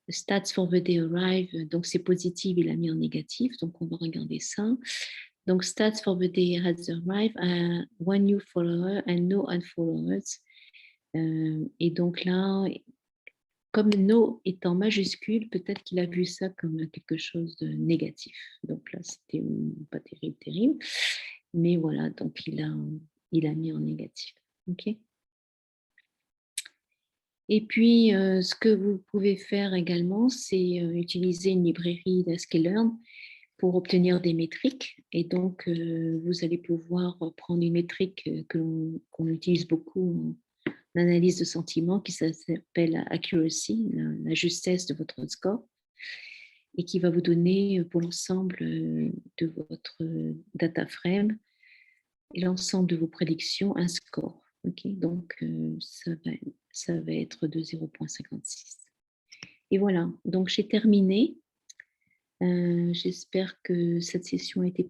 stats for the day arrive, donc c'est positif, il a mis en négatif, donc on va regarder ça. Donc, stats for the day has arrived, one new follower and no unfollowers. Et donc là, comme no est en majuscule, peut-être qu'il a vu ça comme quelque chose de négatif. Donc là, c'était pas terrible. Mais voilà, donc il a mis en négatif. OK. Et puis, ce que vous pouvez faire également, c'est utiliser une librairie d'sklearn pour obtenir des métriques. Et donc, vous allez pouvoir prendre une métrique qu'on utilise beaucoup en analyse de sentiments, qui s'appelle accuracy, la justesse de votre score, et qui va vous donner pour l'ensemble de votre data frame et l'ensemble de vos prédictions un score. Ok, donc ça va être de 0,56. Et voilà, donc j'ai terminé. J'espère que cette session a été